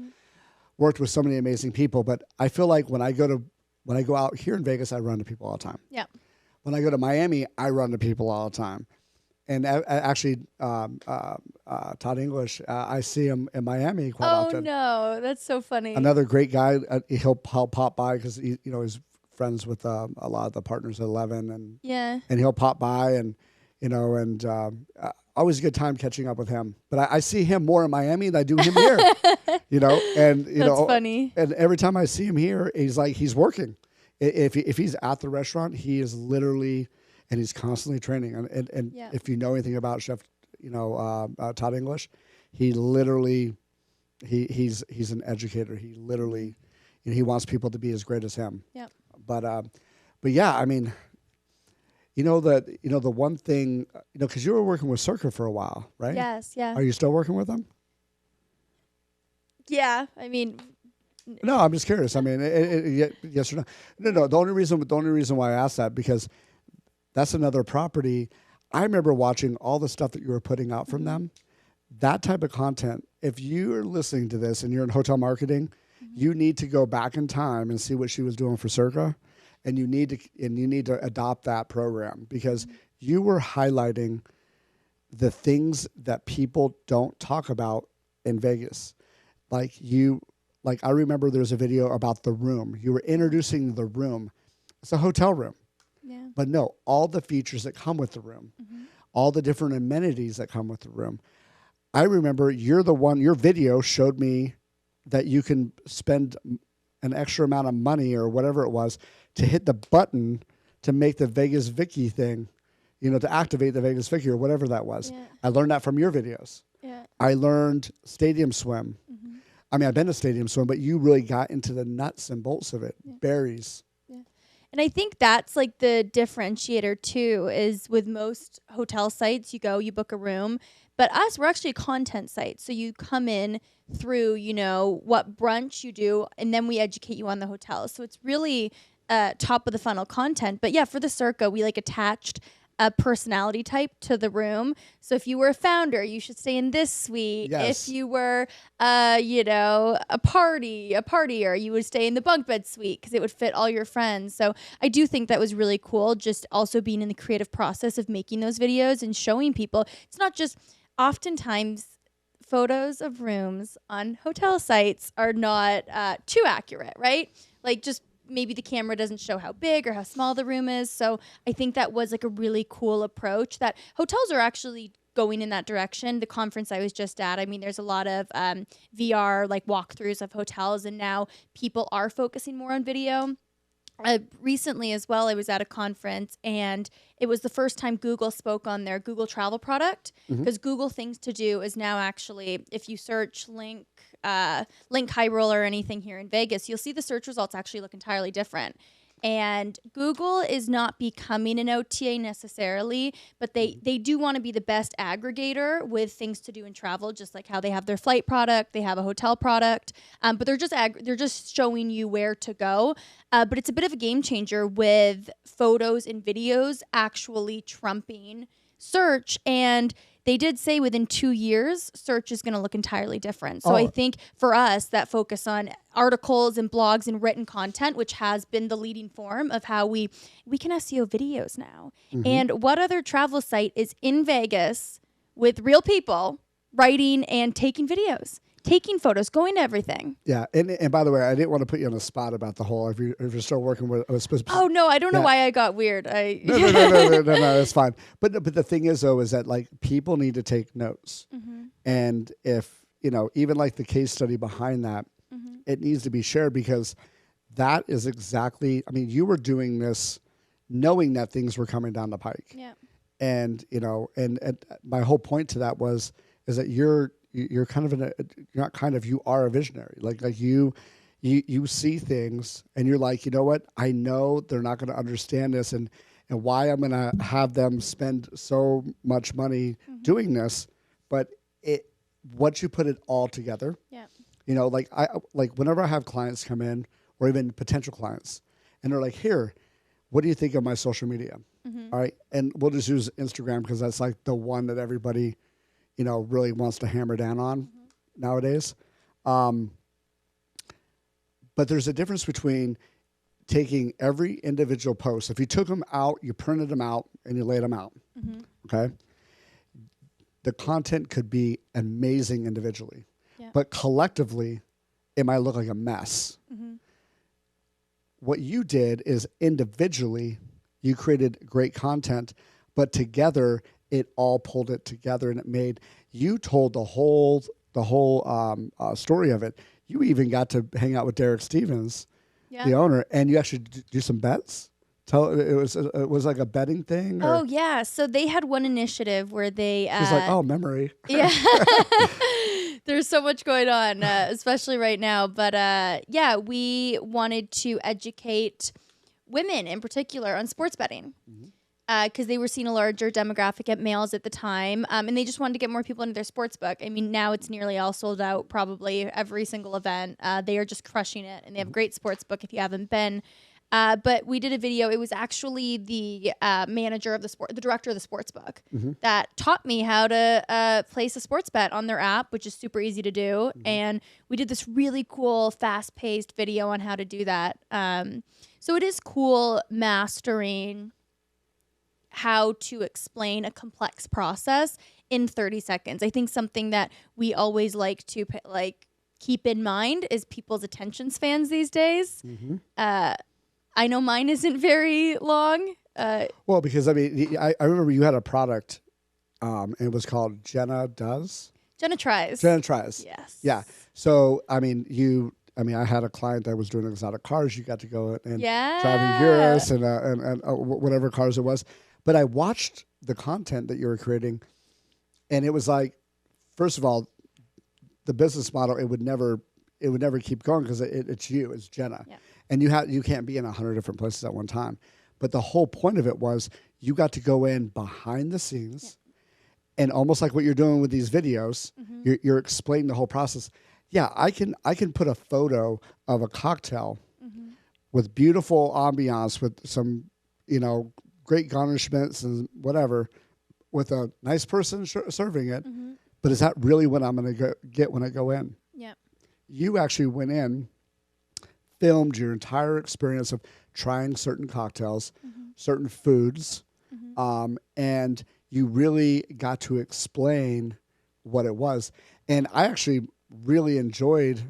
worked with so many amazing people, but I feel like when I go out here in Vegas, I run to people all the time. Yeah. When I go to Miami, I run to people all the time. And actually, Todd English, I see him in Miami quite often. Oh no, that's so funny. Another great guy. He'll pop by because he's friends with a lot of the partners at 11, and he'll pop by and always a good time catching up with him. But I see him more in Miami than I do him here. That's funny. And every time I see him here, he's working. If he's at the restaurant, he is literally. And he's constantly training. And if you know anything about Chef, Todd English, he literally, he's an educator. He literally, he wants people to be as great as him. Yeah. But yeah, I mean, the one thing, because you were working with Circa for a while, right? Yes. Yeah. Are you still working with them? Yeah. I mean. No, I'm just curious. I mean, yes or no? No. The only reason why I asked that because. That's another property. I remember watching all the stuff that you were putting out from them. That type of content, if you're listening to this and you're in hotel marketing, you need to go back in time and see what she was doing for Circa, and you need to adopt that program because you were highlighting the things that people don't talk about in Vegas. Like Like I remember there's a video about the room. You were introducing the room. It's a hotel room. Yeah. But no, all the features that come with the room, all the different amenities that come with the room. I remember your video showed me that you can spend an extra amount of money or whatever it was to hit the button to make the Vegas Vicky thing, to activate the Vegas Vicky or whatever that was. Yeah. I learned that from your videos. Yeah. I learned stadium swim. I mean, I've been to stadium swim, but you really got into the nuts and bolts of it. Yeah. Berries. Yeah. And I think that's like the differentiator too, is with most hotel sites, you book a room, but us, we're actually a content site. So you come in through, what brunch you do, and then we educate you on the hotel. So it's really top of the funnel content. But yeah, for the Circa, we like attached a personality type to the room. So if you were a founder, you should stay in this suite. Yes. If you were, a partier, you would stay in the bunk bed suite because it would fit all your friends. So I do think that was really cool. Just also being in the creative process of making those videos and showing people. It's not just oftentimes photos of rooms on hotel sites are not too accurate, right? Like just maybe the camera doesn't show how big or how small the room is. So I think that was like a really cool approach that hotels are actually going in that direction. The conference I was just at, I mean, there's a lot of VR like walkthroughs of hotels, and now people are focusing more on video. Recently as well, I was at a conference and it was the first time Google spoke on their Google Travel product, because Google Things to Do is now actually, if you search link high roll or anything here in Vegas, you'll see the search results actually look entirely different. And Google is not becoming an OTA necessarily, but they do want to be the best aggregator with things to do in travel, just like how they have their flight product, they have a hotel product, but they're just showing you where to go. But it's a bit of a game changer with photos and videos actually trumping search. And they did say within 2 years, search is going to look entirely different. So I think for us, that focus on articles and blogs and written content, which has been the leading form of how we can SEO videos now. And what other travel site is in Vegas with real people writing and taking videos? Taking photos, going to everything. Yeah, and by the way, I didn't want to put you on the spot about the whole. If you're still working with a specific. Oh no, I don't know why I got weird. No, it's fine. But the thing is though, is that like people need to take notes, and if even like the case study behind that, it needs to be shared, because that is exactly. I mean, you were doing this, knowing that things were coming down the pike. Yeah. And and my whole point to that is that you're kind of you are a visionary. Like you see things and you're like, you know what? I know they're not going to understand this and why I'm going to have them spend so much money doing this. But once you put it all together, like whenever I have clients come in, or even potential clients, and they're like, here, what do you think of my social media? All right. And we'll just use Instagram because that's like the one that everybody really wants to hammer down on nowadays. But there's a difference between taking every individual post. If you took them out, you printed them out, and you laid them out, okay? The content could be amazing individually, but collectively, it might look like a mess. What you did is individually, you created great content, but together, it all pulled it together, and you told the whole story of it. You even got to hang out with Derek Stevens, the owner, and you actually do some bets. It was like a betting thing. Or? Oh yeah, so they had one initiative where they. She's like, oh, memory. Yeah, there's so much going on, especially right now. But we wanted to educate women in particular on sports betting. Because they were seeing a larger demographic at males at the time, and they just wanted to get more people into their sports book. I mean, now it's nearly all sold out, probably every single event. They are just crushing it, and they have a great sports book if you haven't been. But we did a video. It was actually the manager of the director of the sports book that taught me how to place a sports bet on their app, which is super easy to do. And we did this really cool, fast-paced video on how to do that. So it is cool mastering how to explain a complex process in 30 seconds. I think something that we always like to keep in mind is people's attention spans these days. Mm-hmm. I know mine isn't very long. Well, because I mean, I remember you had a product, and it was called Jenna Does. Jenna Tries. Jenna Tries. Yes. Yeah. So I mean, I had a client that was doing exotic cars. You got to go and driving Urus and whatever cars it was. But I watched the content that you were creating, and it was like, first of all, the business model it would never keep going because it's Jenna, and you can't be in 100 different places at one time. But the whole point of it was you got to go in behind the scenes, and almost like what you're doing with these videos, you're explaining the whole process. Yeah, I can put a photo of a cocktail with beautiful ambiance, with some great garnishments and whatever, with a nice person serving it. But is that really what I'm going to get when I go in? Yeah. You actually went in, filmed your entire experience of trying certain cocktails, certain foods, and you really got to explain what it was. And I actually really enjoyed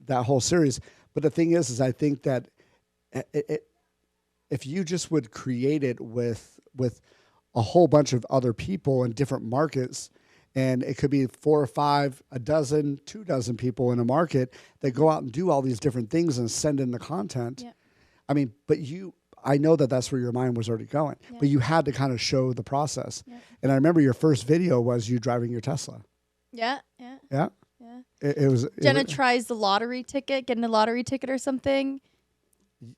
that whole series. But the thing is I think that if you just would create it with a whole bunch of other people in different markets, and it could be 4 or 5, a dozen, 2 dozen people in a market that go out and do all these different things and send in the content. Yeah. I mean, but I know that's where your mind was already going, but you had to kind of show the process. Yeah. And I remember your first video was you driving your Tesla. Yeah. It was Jenna tries the lottery ticket, getting a lottery ticket or something.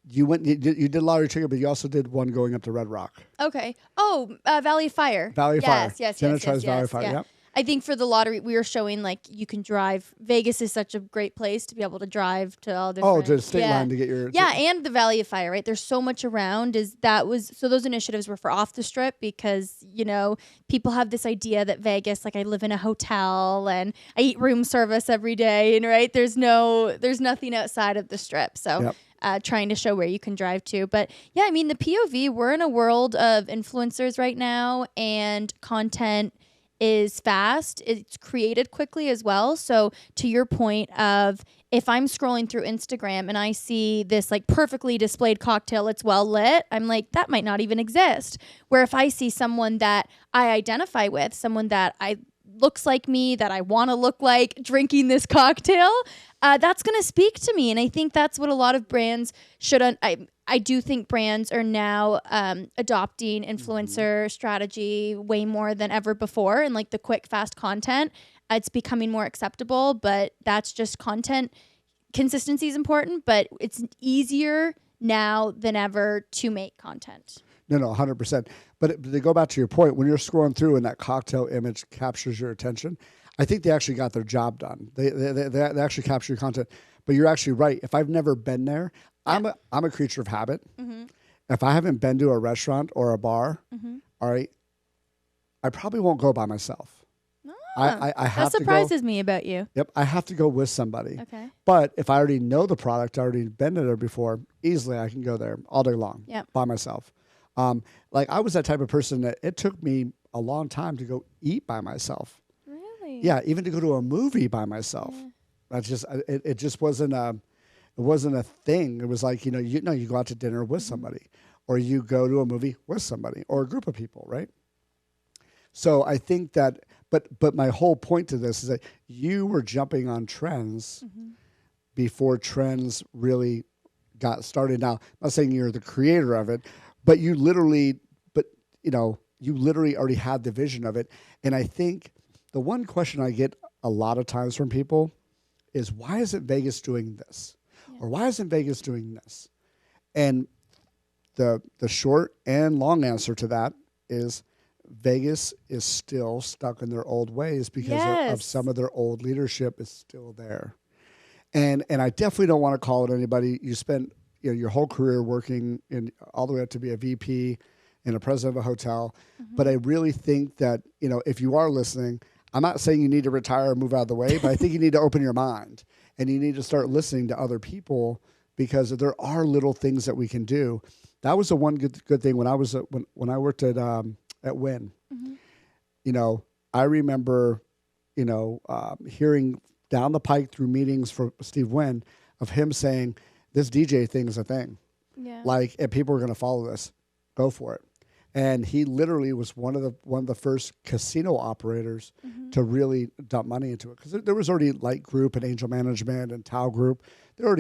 You did a lottery ticket, but you also did one going up to Red Rock. Okay. Oh, Valley of Fire. Valley of Fire. Yes. Jenna tries Valley of Fire. Yep. I think for the lottery, we were showing like you can drive. Vegas is such a great place to be able to drive to all different. Oh, to the state line to get your. And the Valley of Fire, right? There's so much around. So those initiatives were for OffTheStrip because people have this idea that Vegas, like I live in a hotel and I eat room service every day, and right there's nothing outside of the strip. So. Yep. Trying to show where you can drive to. But yeah, I mean, the POV, we're in a world of influencers right now, and content is fast. It's created quickly as well. So to your point of if I'm scrolling through Instagram and I see this like perfectly displayed cocktail, it's well lit, I'm like, that might not even exist. Where if I see someone that I identify with, someone that looks like me, that I want to look like drinking this cocktail, that's going to speak to me. And I think that's what a lot of brands should. I do think brands are now adopting influencer strategy way more than ever before. And like the quick, fast content, it's becoming more acceptable, but that's just content. Consistency is important, but it's easier now than ever to make content. No, 100%. But to go back to your point, when you're scrolling through and that cocktail image captures your attention, I think they actually got their job done. They actually capture your content. But you're actually right. If I've never been there, I'm a creature of habit. If I haven't been to a restaurant or a bar, all right, I probably won't go by myself. I have that surprises me about you. Yep, I have to go with somebody. Okay. But if I already know the product, I already been there before, easily I can go there all day long by myself. Like I was that type of person that it took me a long time to go eat by myself. Really? Yeah, even to go to a movie by myself. Yeah. That's just it just wasn't a thing. It was like, you go out to dinner with somebody, or you go to a movie with somebody or a group of people, right? So I think that but my whole point to this is that you were jumping on trends before trends really got started. Now, I'm not saying you're the creator of it, but you literally already had the vision of it. And I think the one question I get a lot of times from people is, why isn't Vegas doing this? Yeah. Or why isn't Vegas doing this? And the short and long answer to that is Vegas is still stuck in their old ways because of some of their old leadership is still there. And I definitely don't want to call it anybody. You spent your whole career working in all the way up to be a VP and a president of a hotel. But I really think that, if you are listening, I'm not saying you need to retire or move out of the way, but I think you need to open your mind and you need to start listening to other people, because there are little things that we can do. That was the one good thing when I was when I worked at Wynn. I remember hearing down the pike through meetings for Steve Wynn of him saying, this DJ thing is a thing. Yeah. Like, and people are going to follow this. Go for it. And he literally was one of the first casino operators to really dump money into it, because there was already Light Group and Angel Management and Tao Group. There are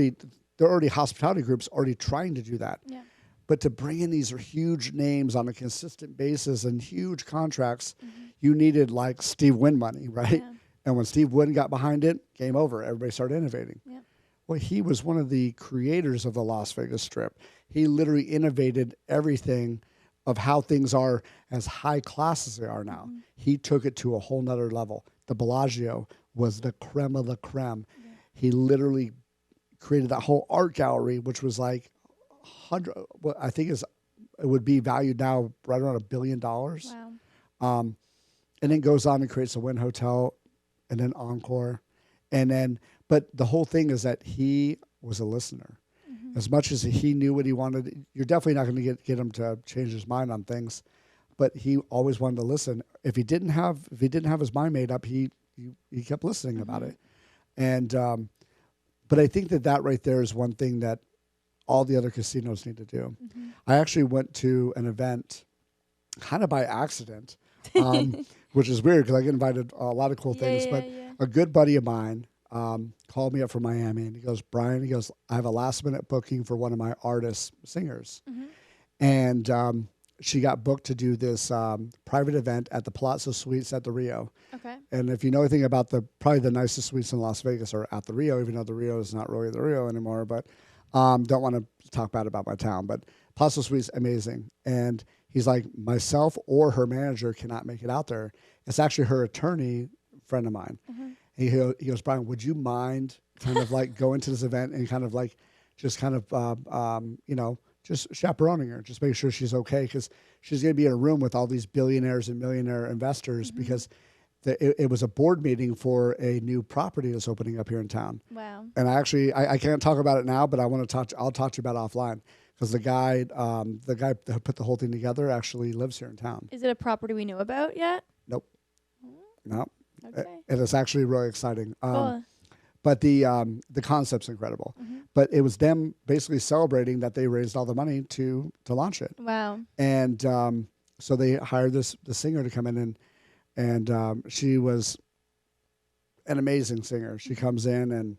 already hospitality groups already trying to do that. Yeah. But to bring in these huge names on a consistent basis and huge contracts, you needed like Steve Wynn money, right? Yeah. And when Steve Wynn got behind it, game over. Everybody started innovating. Yeah. Well, he was one of the creators of the Las Vegas Strip. He literally innovated everything of how things are as high class as they are now. He took it to a whole nother level. The Bellagio was the creme of the creme. Yeah. He literally created that whole art gallery, which was like I think it would be valued now right around $1 billion. Wow. And then goes on and creates a Wynn Hotel and then Encore. And then, but the whole thing is that he was a listener. As much as he knew what he wanted, you're definitely not going to get him to change his mind on things, but he always wanted to listen. If he didn't have his mind made up, he kept listening about it. And, but I think that right there is one thing that all the other casinos need to do. I actually went to an event kind of by accident, which is weird because I get invited a lot of cool things, but a good buddy of mine called me up from Miami, and he goes, Brian, I have a last minute booking for one of my artists, singers. And she got booked to do this private event at the Palazzo Suites at the Rio. Okay. And if you know anything about probably the nicest suites in Las Vegas are at the Rio, even though the Rio is not really the Rio anymore, but don't want to talk bad about my town, but Palazzo Suites, amazing. And he's like, myself or her manager cannot make it out there. It's actually her attorney, friend of mine. He goes, Brian, would you mind kind of like going to this event and kind of like just kind of, just chaperoning her, just make sure she's okay, because she's going to be in a room with all these billionaires and millionaire investors because it was a board meeting for a new property that's opening up here in town. Wow. And I can't talk about it now, but I'll talk to you about it offline, because the guy that put the whole thing together actually lives here in town. Is it a property we know about yet? Nope. No. Okay. And it's actually really exciting. Cool. But the concept's incredible. But it was them basically celebrating that they raised all the money to launch it. Wow. And so they hired the singer to come in, and she was an amazing singer. She comes in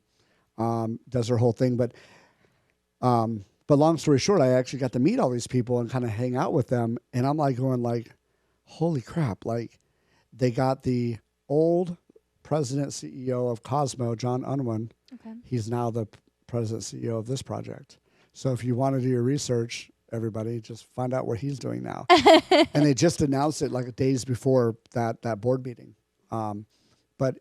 and does her whole thing. But long story short, I actually got to meet all these people and kind of hang out with them. And I'm like going like, holy crap. Like, they got the old president CEO of Cosmo, John Unwin. Okay. He's now the president CEO of this project. So if you want to do your research, everybody, just find out what he's doing now. And they just announced it like days before that board meeting. But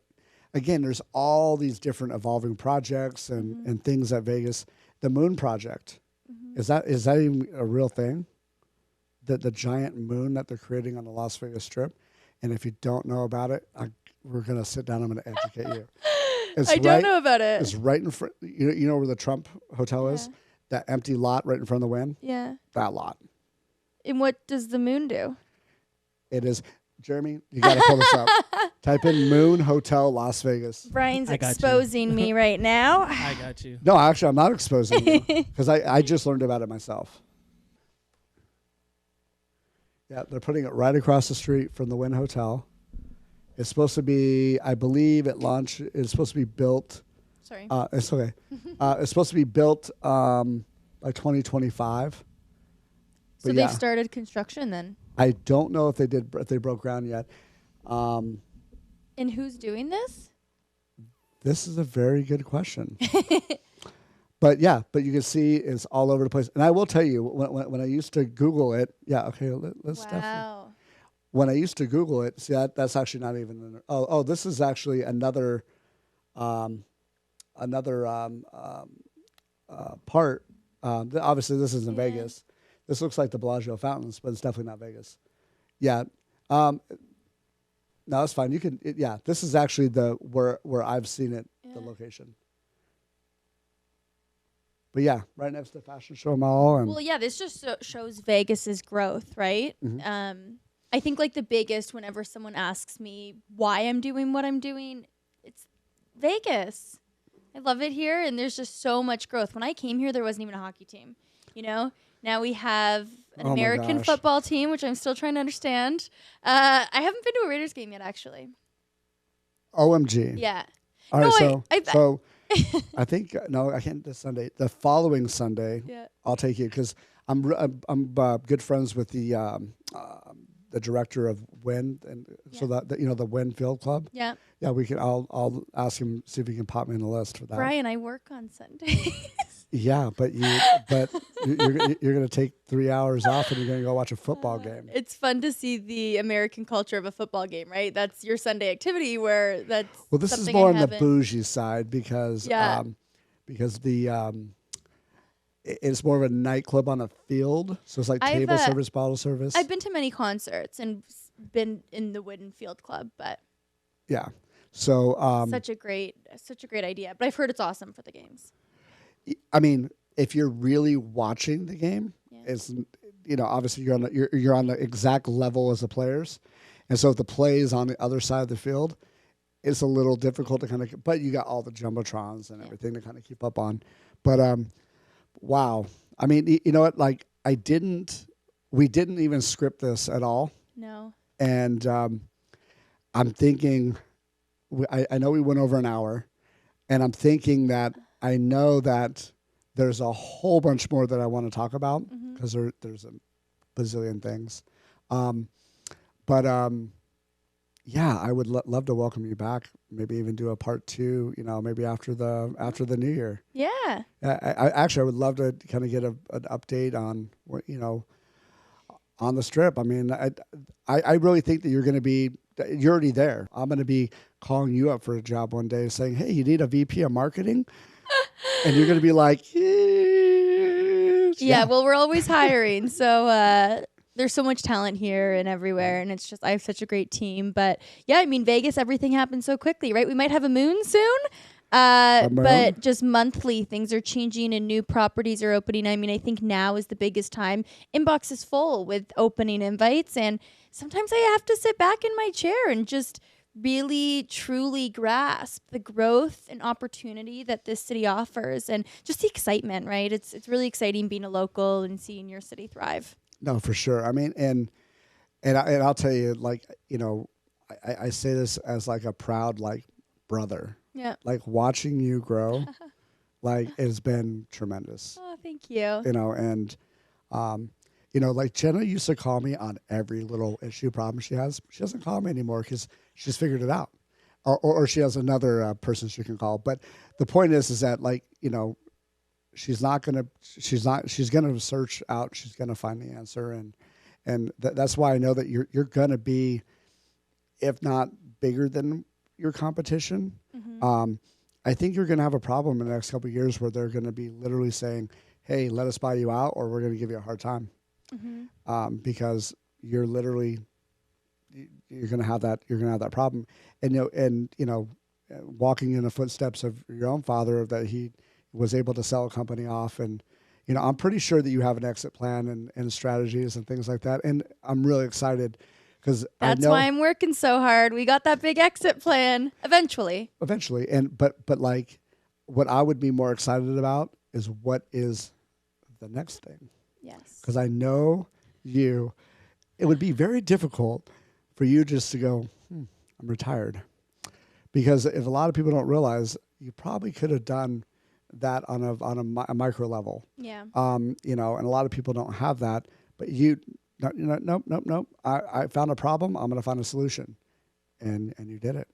again, there's all these different evolving projects and things at Vegas. The Moon Project, is that even a real thing? The giant moon that they're creating on the Las Vegas Strip. And if you don't know about it, we're going to sit down. I'm going to educate you. I don't know about it. It's right in front. You know where the Trump Hotel is? That empty lot right in front of the Wynn? Yeah. That lot. And what does the moon do? It is, Jeremy, you got to pull this up. Type in Moon Hotel Las Vegas. Brian's exposing me right now. I got you. No, actually, I'm not exposing you, because I just learned about it myself. Yeah, they're putting it right across the street from the Wynn Hotel. It's supposed to be, I believe, it's supposed to be built. Sorry. It's okay. It's supposed to be built by 2025. So they've started construction then? I don't know if they broke ground yet. And who's doing this? This is a very good question. But you can see it's all over the place. And I will tell you, when I used to Google it, let's definitely. When I used to Google it, see that's actually not even. This is actually another part. Obviously, this isn't Vegas. This looks like the Bellagio fountains, but it's definitely not Vegas. Yeah. No, it's fine. You can. This is actually where I've seen it. The location. But right next to Fashion Show Mall. This just shows Vegas's growth, right? I think like the biggest, whenever someone asks me why I'm doing what I'm doing, it's Vegas. I love it here, and there's just so much growth. When I came here, there wasn't even a hockey team. You know, now we have an Oh my American gosh. football team, which I'm still trying to understand. I haven't been to a Raiders game yet, actually. OMG. Yeah. All right, No, so I think no, I can't this Sunday. The following Sunday, Yeah. I'll take you because I'm good friends with the director of Wynn, and so Yeah. that you know the Wynn Field Club. Yeah. Yeah, we can. I'll ask him see if he can pop me in the list for that. Brian, I work on Sundays. Yeah, but you're going to take 3 hours off and you're going to go watch a football game. It's fun to see the American culture of a football game, right? That's your Sunday activity where that's Well, this is something more I on the haven't- bougie side because Yeah. because it's more of a nightclub on a field, so it's like I've, table service, bottle service. I've been to many concerts and been in the Wooden Field Club, but Yeah, so such a great idea. But I've heard it's awesome for the games. I mean, if you're really watching the game, Yeah. it's obviously you're on the exact level as the players, and so if the play is on the other side of the field, it's a little difficult to kind of. But you got all the jumbotrons and everything to kind of keep up on. But wow, I mean, you know what? Like we didn't even script this at all, No. and I'm thinking, I know we went over an hour, and I'm thinking that I know that there's a whole bunch more that I want to talk about because there's a bazillion things. Yeah, I would love to welcome you back. Maybe even do a part 2. Maybe after the new year. Yeah. I would love to kind of get an update on what on the strip. I mean, I really think that you're already there. I'm going to be calling you up for a job one day, saying, "Hey, you need a VP of marketing," and you're going to be like, Yeah. Well, we're always hiring, so there's so much talent here and everywhere, and it's just I have such a great team. But yeah, I mean, Vegas, everything happens so quickly, right? We might have a moon soon. But just monthly things are changing and new properties are opening. I mean, I think now is the biggest time. Inbox is full with opening invites, and sometimes I have to sit back in my chair and just really truly grasp the growth and opportunity that this city offers and just the excitement, right? It's really exciting being a local and seeing your city thrive. No, for sure. I mean, and I'll tell you, like, I say this as like a proud brother. Yeah. Like watching you grow, like it's been tremendous. Oh, thank you. And like Jenna used to call me on every little issue problem she has. She doesn't call me anymore because she's figured it out, or she has another person she can call. But the point is that she's gonna search out. She's gonna find the answer, and that's why I know that you're gonna be, if not bigger than your competition. I think you're gonna have a problem in the next couple of years where they're gonna be literally saying, "Hey, let us buy you out, or we're gonna give you a hard time," because you're literally you're gonna have that problem, and walking in the footsteps of your own father, that he was able to sell a company off, and I'm pretty sure that you have an exit plan and strategies and things like that, and I'm really excited because that's why I'm working so hard. We got that big exit plan eventually, and but like what I would be more excited about is what is the next thing. Yes, because I know it would be very difficult for you just to go, I'm retired, because if a lot of people don't realize, you probably could have done that on a micro level. Yeah. And a lot of people don't have that, but nope. I found a problem. I'm going to find a solution, and you did it.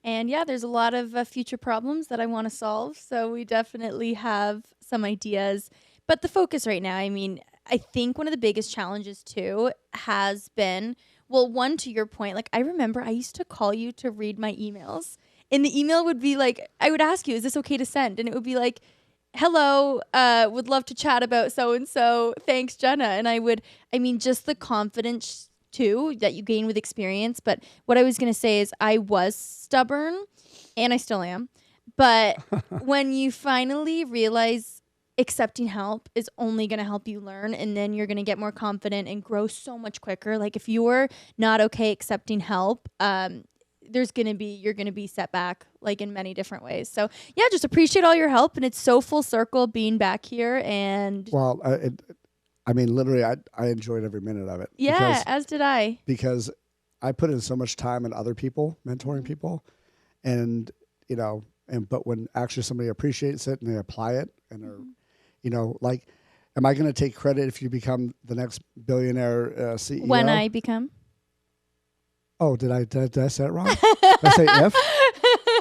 And yeah, there's a lot of future problems that I want to solve. So we definitely have some ideas, but the focus right now, I mean, I think one of the biggest challenges too has been, well, one, to your point, like I remember I used to call you to read my emails. And the email would be like, I would ask you, is this okay to send? And it would be like, hello, would love to chat about so-and-so. Thanks, Jenna. And just the confidence too that you gain with experience. But what I was going to say is I was stubborn, and I still am. But when you finally realize accepting help is only going to help you learn, and then you're going to get more confident and grow so much quicker. Like if you're not okay accepting help, you're gonna be set back like in many different ways. So yeah, just appreciate all your help, and it's so full circle being back here. And Well, I mean, literally, I enjoyed every minute of it. yeah, as did I. Because I put in so much time in other people, mentoring Mm-hmm. people, and but when actually somebody appreciates it and they apply it and are, like, am I going to take credit if you become the next billionaire CEO? When I become. Oh, did I say it wrong? Did I say if?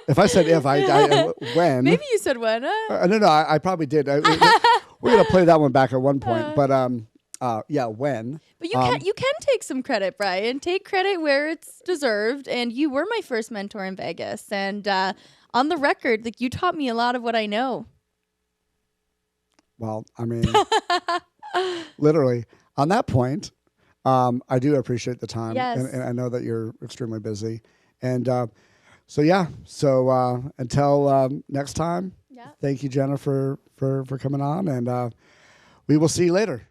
If I said if, I when? Maybe you said when. No, I probably did. We're gonna play that one back at one point, but yeah, when? But you can take some credit, Brian. Take credit where it's deserved. And you were my first mentor in Vegas, and on the record, like, you taught me a lot of what I know. Well, I mean, literally on that point, I do appreciate the time, Yes. and I know that you're extremely busy, and so yeah. So until next time, Yeah. thank you, Jenna, for coming on, and we will see you later.